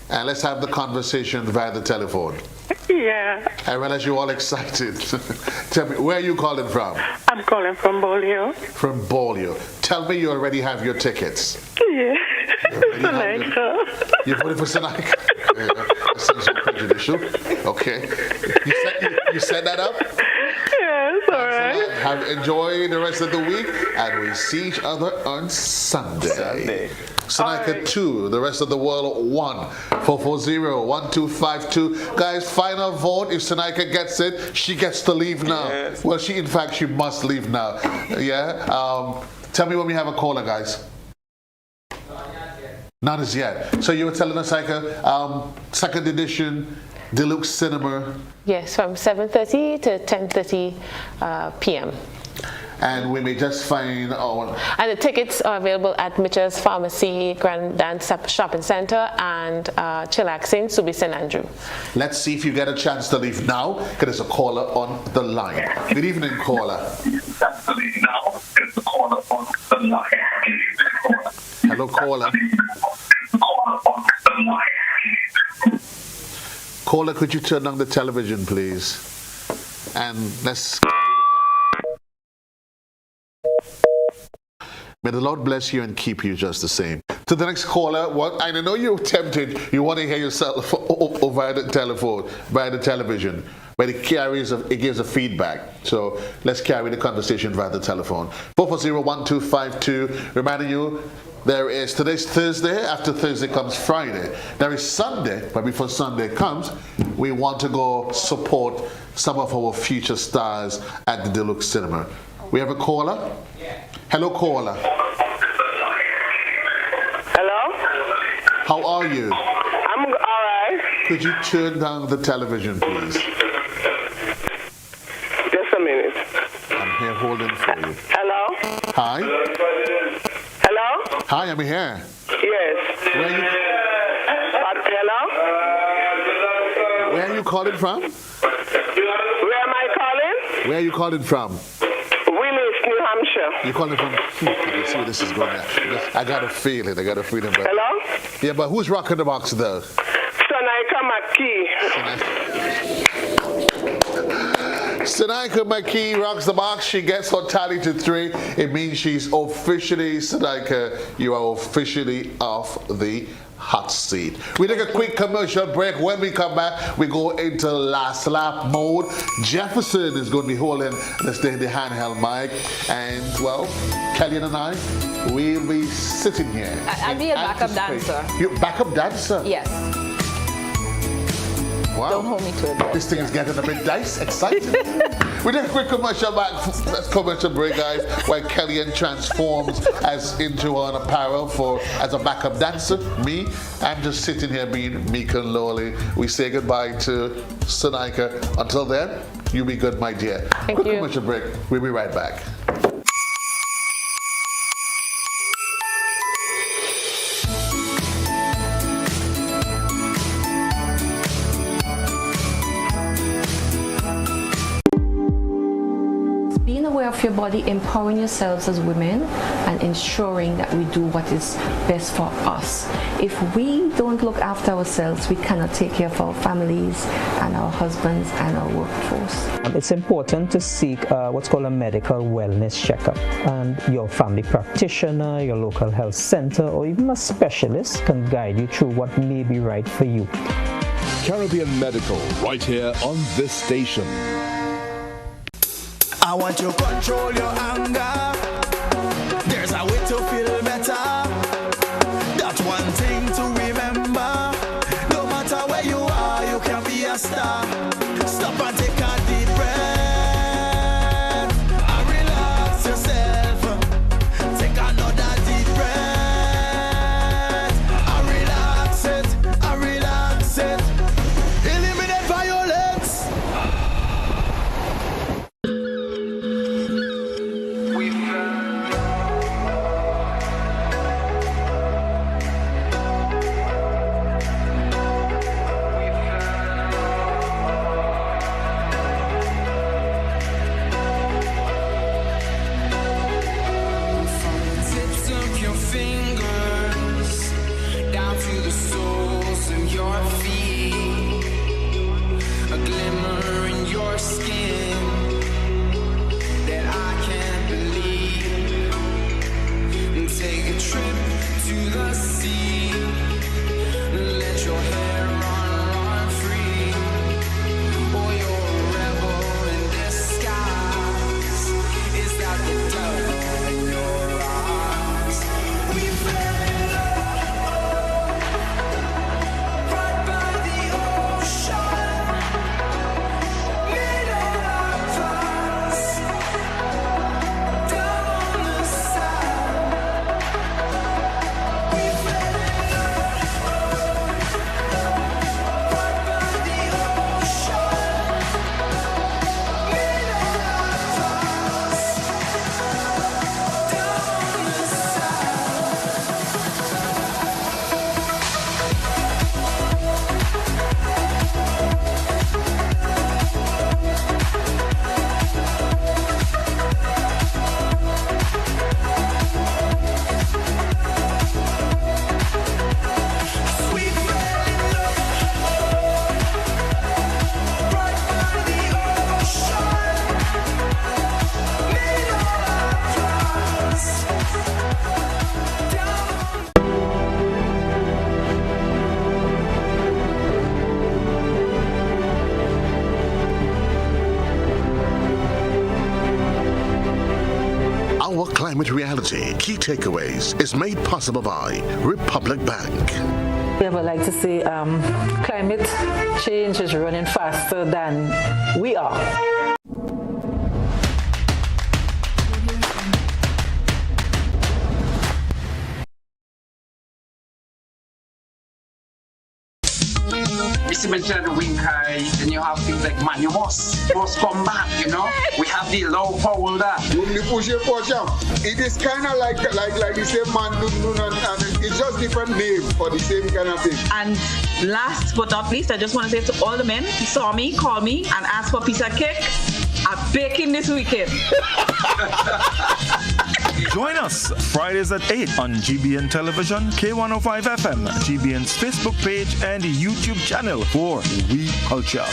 and let's have the conversation via the telephone. Yeah. I realize you're all excited. Tell me, where are you calling from? I'm calling from Bolio. From Bolio. Tell me you already have your tickets. Yeah. You voted for Seneca? Yeah, that seems so prejudicial. Okay. You set that up? Yes, all right. Enjoy the rest of the week, and we see each other on Sunday. Seneca 2, the rest of the world 1. 440-1252. Guys, final vote. If Seneca gets it, she gets to leave now. Yes. Well, she must leave now. Yeah. Tell me when we have a caller, guys. Not as yet. So you were telling us, Seneca, second edition, Deluxe Cinema. Yes, from 7:30 to 10:30 p.m. And we may just find and the tickets are available at Mitchell's Pharmacy, Grand Dance Shopping Center, and Chillaxing, Subi St. Andrew. Let's see if you get a chance to leave now, because there's a caller on the line. Good evening, caller. Hello, caller. Caller, could you turn on the television, please? And let's... May the Lord bless you and keep you just the same. To the next caller, I know you're tempted, you want to hear yourself via the telephone, via the television, but it gives a feedback. So let's carry the conversation via the telephone. 440-1252, reminding you, today's Thursday, after Thursday comes Friday. There is Sunday, but before Sunday comes, we want to go support some of our future stars at the Deluxe Cinema. We have a caller? Hello, caller. Hello? How are you? I'm all right. Could you turn down the television, please? Just a minute. I'm here holding for you. Hello? Hi? Hello? Hi, I'm here. Yes. Where are you? Hello? Where are you calling from? Where am I calling? Where are you calling from? New Hampshire. You're calling from... You see where this is going at. I got a feeling. But... Hello? Yeah, but who's rocking the box, though? Seneca McKee. Seneca McKee rocks the box. She gets her tally to 3. It means she's officially, Seneca, you are officially off the hot seat. We take a quick commercial break. When we come back, we go into last lap mode. Jefferson is going to be holding the handheld mic, and well, Kelly and I will be sitting here. I'll be a backup dancer. You backup dancer? Yes. Wow. Don't hold me to it. This thing is getting a bit exciting. We take a quick commercial break, guys, while Kellyanne transforms into an apparel as a backup dancer. I'm just sitting here being meek and lowly. We say goodbye to Seneca. Until then, you be good, my dear. Thank you. Quick commercial break. We'll be right back. Being aware of your body, empowering yourselves as women, and ensuring that we do what is best for us. If we don't look after ourselves, we cannot take care of our families and our husbands and our workforce. It's important to seek what's called a medical wellness checkup, and your family practitioner, your local health center, or even a specialist can guide you through what may be right for you. Caribbean Medical, right here on this station. I want to control your anger. There's a way to feel better. That's one thing to remember. No matter where you are, you can be a star. Stop and take a deep breath and relax yourself. Take another deep breath and relax it, and relax it. Eliminate violence. trip to the sea. Let your hair run free. Or you're a rebel in disguise. Is that the devil in your eyes? We fell in love right by the ocean. Made all our plans down on the sand. We fell in love right by the ocean. Made all our plans down on the Our climate reality key takeaways is made possible by Republic Bank. I would like to say climate change is running faster than we are. It's mentioned the wind high, and you have things like man, you must come back, you know. We have the low power there. When you push your portion, it is kind of like the same man, and it's just different name for the same kind of thing. And last but not least, I just want to say to all the men who saw me, call me, and ask for a piece of cake, I'm baking this weekend. Join us Fridays at 8 on GBN Television, K105 FM, GBN's Facebook page and YouTube channel for We Culture.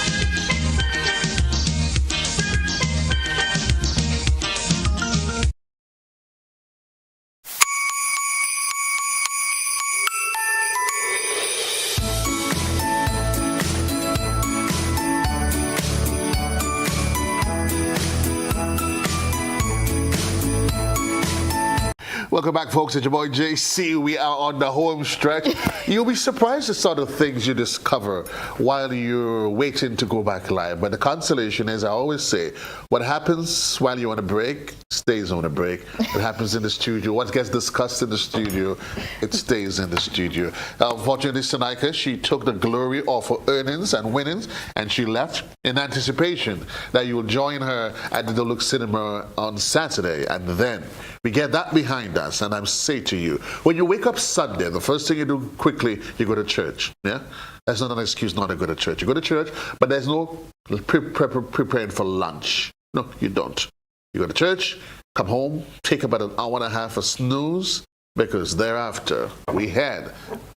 Welcome back, folks. It's your boy JC. We are on the home stretch. You'll be surprised at sort of things you discover while you're waiting to go back live. But the consolation is, I always say, what happens while you're on a break stays on a break. What happens in the studio, what gets discussed in the studio, it stays in the studio. Unfortunately, Sanika, she took the glory of her earnings and winnings, and she left in anticipation that you will join her at the Deluxe Cinema on Saturday. And then we get that behind us, and I say to you, when you wake up Sunday, the first thing you do quickly, you go to church. Yeah, that's not an excuse not to go to church. You go to church, but there's no preparing for lunch. No, you don't. You go to church, come home, take about an hour and a half of snooze, because thereafter we head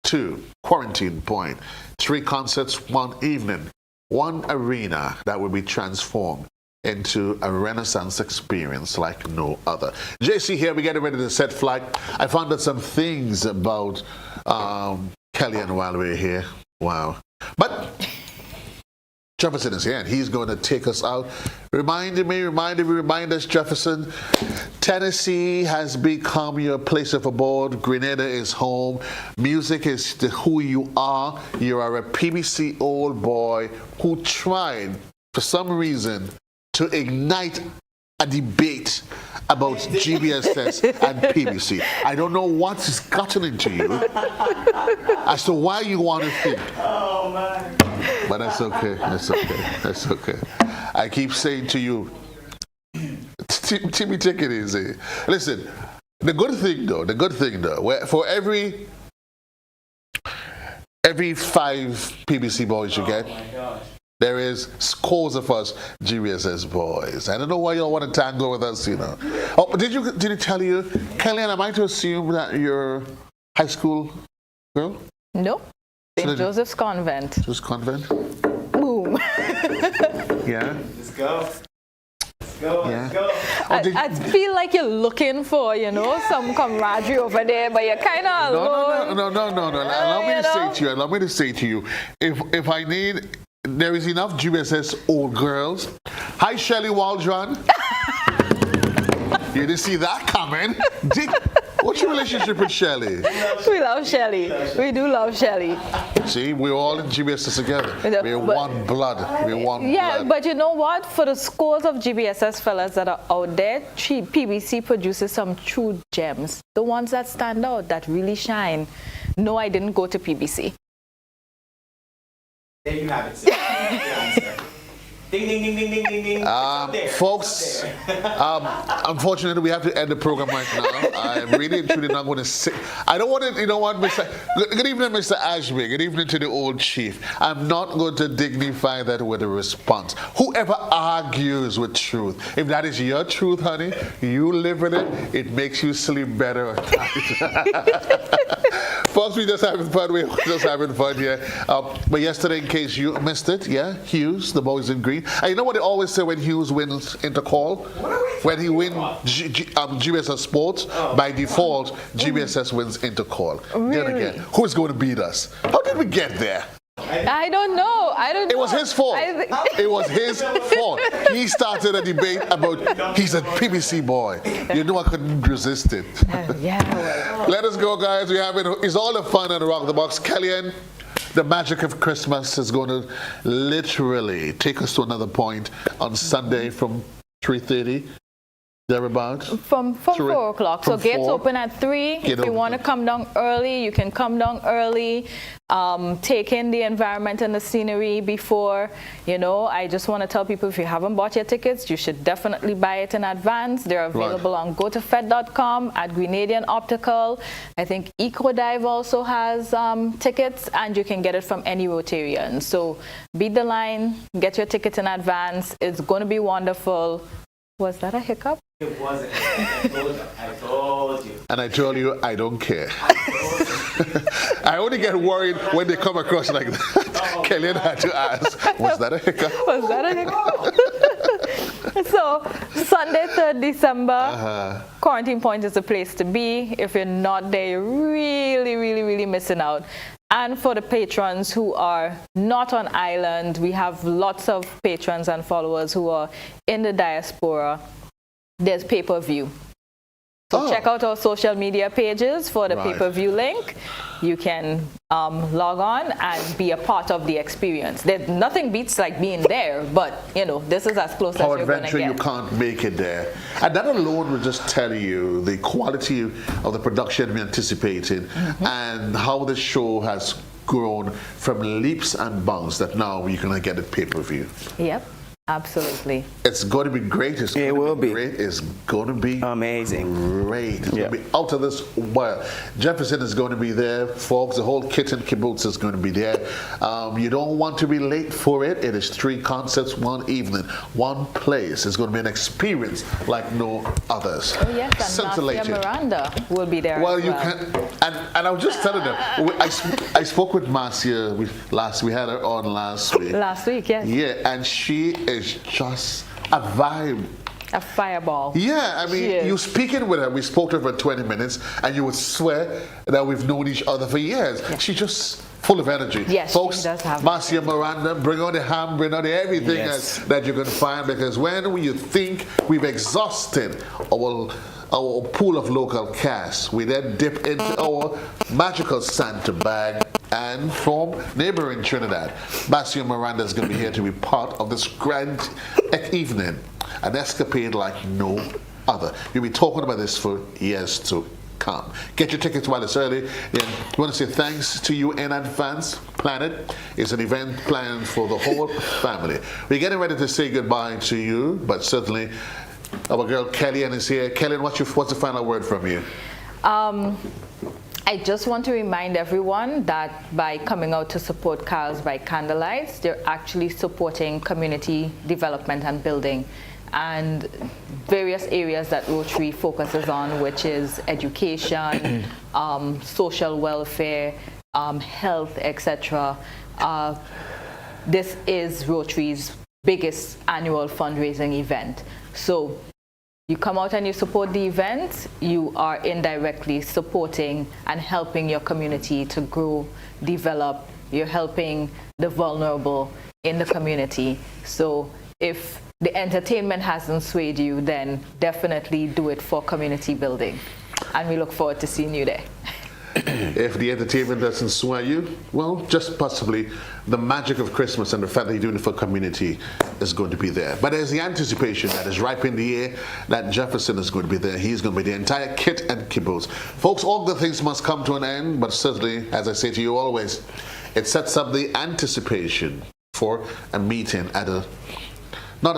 to Quarantine Point. 3 concerts, 1 evening, 1 arena that will be transformed into a Renaissance experience like no other. JC here, we're getting ready to set flight. I found out some things about Kellyanne while we're here. Wow. But Jefferson is here, and he's going to take us out. Remind us, Jefferson, Tennessee has become your place of abode. Grenada is home. Music is who you are. You are a PBC old boy who tried, for some reason, to ignite a debate about GBSS and PBC. I don't know what's gotten into you as to why you want to think. Oh, man. But that's okay. That's okay. That's okay. I keep saying to you, Timmy, take it easy. Listen, the good thing though, where for every 5 PBC boys you get, there is scores of us GBSS boys. I don't know why y'all want to tangle with us, you know. Oh, but did it tell you, Kellyanne, am I to assume that you're high school girl? No. St. Joseph's Convent. Joseph's Convent? Boom. Yeah? Let's go. I feel like you're looking for, some camaraderie over there, but you're kind of alone. No. Allow me to say to you, if I need, there is enough GBSS old girls. Hi, Shelley Waldron. You didn't see that coming. What's your relationship with Shelley? We love Shelley. We do love Shelley. See, we're all in GBSS together. We're one blood. We're one blood. Yeah, but you know what? For the scores of GBSS fellas that are out there, PBC produces some true gems. The ones that stand out, that really shine. No, I didn't go to PBC. There you have it, sir. Ding, ding, ding, ding, ding, ding, ding. Folks, unfortunately, we have to end the program right now. I'm really and truly not going to say. I don't want to, Mr. Good evening, Mr. Ashby. Good evening to the old chief. I'm not going to dignify that with a response. Whoever argues with truth, if that is your truth, honey, you live with it, it makes you sleep better. Folks, we're just having fun. We're just having fun here. But yesterday, in case you missed it, Hughes, the boys in green. And you know what they always say when Hughes wins Intercall? When he wins GBSS Sports, by default, GBSS wins Intercall. Really? Then again, who's going to beat us? How did we get there? I don't know. It was his fault. It was his fault. He started a debate about he's a PBC boy. You know I couldn't resist it. Let us go, guys. It's all the fun on Rock the Box. Kellyanne, the magic of Christmas is going to literally take us to another point on Sunday from 3:30. Thereabouts? From 4 o'clock. So gates open at 3. If you want to come down early, you can come down early. Take in the environment and the scenery before. I just want to tell people, if you haven't bought your tickets, you should definitely buy it in advance. They're available on gotofed.com, at Grenadian Optical. I think EcoDive also has tickets, and you can get it from any Rotarian. So beat the line, get your ticket in advance. It's going to be wonderful. Was that a hiccup? It wasn't. I told you. And I told you, I don't care. I only get worried when they come across like that. Kellyanne had to ask, was that a hiccup? Was that a hiccup? So, Sunday, 3rd December, Quarantine Point is the place to be. If you're not there, you're really, really, really missing out. And for the patrons who are not on island, we have lots of patrons and followers who are in the diaspora. There's pay-per-view. So check out our social media pages for the pay-per-view link. You can log on and be a part of the experience. There's nothing beats like being there, but this is as close as you're going to get. You can't make it there. And that alone will just tell you the quality of the production we're anticipating and how the show has grown from leaps and bounds that now you can get it pay-per-view. Yep. Absolutely. It's going to be great. It will be great. It's going to be amazing. Great. It's going to be out of this world. Jefferson is going to be there, folks. The whole kit and caboodle is going to be there. You don't want to be late for it. It is 3 concerts, 1 evening, 1 place. It's going to be an experience like no others. Oh yes, and Marcia Miranda will be there. Well, you can. And I was just telling them. I spoke with Marcia. We had her on last week. Last week, yes. Yeah, and she is just a vibe. A fireball. Yeah, I mean, you speaking with her, we spoke to her for 20 minutes, and you would swear that we've known each other for years. Yeah. She's just full of energy. Yes, folks, she does have Marcia Miranda, bring on the ham, bring on the everything that you're going to find, because when you think we've exhausted our pool of local cast, we then dip into our magical Santa bag. And from neighboring Trinidad, Marcia Miranda is going to be here to be part of this grand evening, an escapade like no other. We'll be talking about this for years to come. Get your tickets while it's early. And we want to say thanks to you in advance. Planet is an event planned for the whole family. We're getting ready to say goodbye to you, but certainly our girl Kellyanne is here. Kellyanne, what's the final word from you? I just want to remind everyone that by coming out to support Kyles by Candlelight, they're actually supporting community development and building and various areas that Rotary focuses on, which is education, social welfare, health, etc. This is Rotary's biggest annual fundraising event. So you come out and you support the event, you are indirectly supporting and helping your community to grow, develop. You're helping the vulnerable in the community. So if the entertainment hasn't swayed you, then definitely do it for community building. And we look forward to seeing you there. If the entertainment doesn't sway you, well, just possibly the magic of Christmas and the fact that you're doing it for community is going to be there. But there's the anticipation that is ripe in the air that Jefferson is going to be there. He's going to be the entire kit and caboose. Folks, all good things must come to an end, but certainly, as I say to you always, it sets up the anticipation for a meeting at a not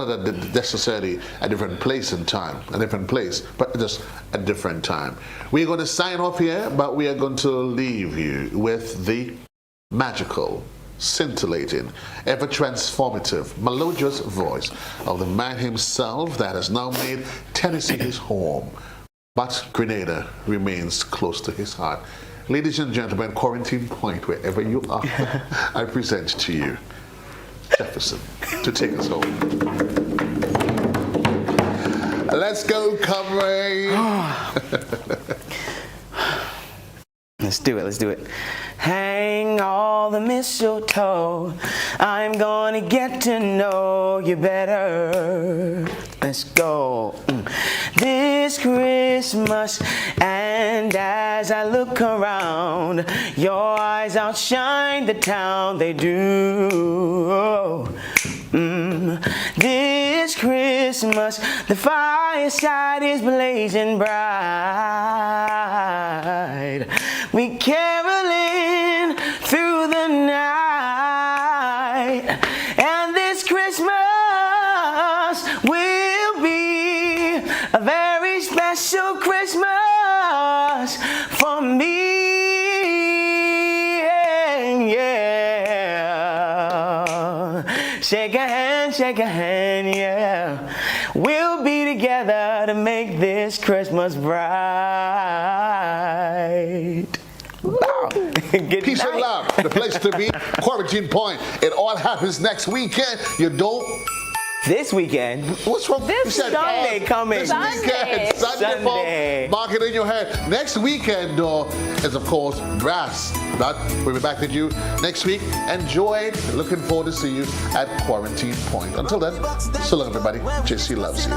necessarily a different place in time, but just a different time. We're going to sign off here, but we are going to leave you with the magical, scintillating, ever-transformative, melodious voice of the man himself that has now made Tennessee his home, but Grenada remains close to his heart. Ladies and gentlemen, Quarantine Point, wherever you are, I present to you Jefferson to take us home. Let's go, comrade. Let's do it. Hang all the mistletoe. I'm gonna get to know you better. Let's go. This Christmas, and as I look around, your eyes outshine the town, they do. This Christmas, the fireside is blazing bright. We caroling through the night, and this Christmas will be a very special Christmas for me. Yeah. Shake a hand, yeah. We'll be together to make this Christmas bright. Wow. Peace and love, the place to be. Quarantine Point. It all happens next weekend. You don't. This weekend? What's wrong? This Sunday coming. This weekend. Sunday. Mark it in your head. Next weekend, though, is of course brass. But we'll be back with you next week. Enjoy. Looking forward to see you at Quarantine Point. Until then, so long, everybody. JC loves you.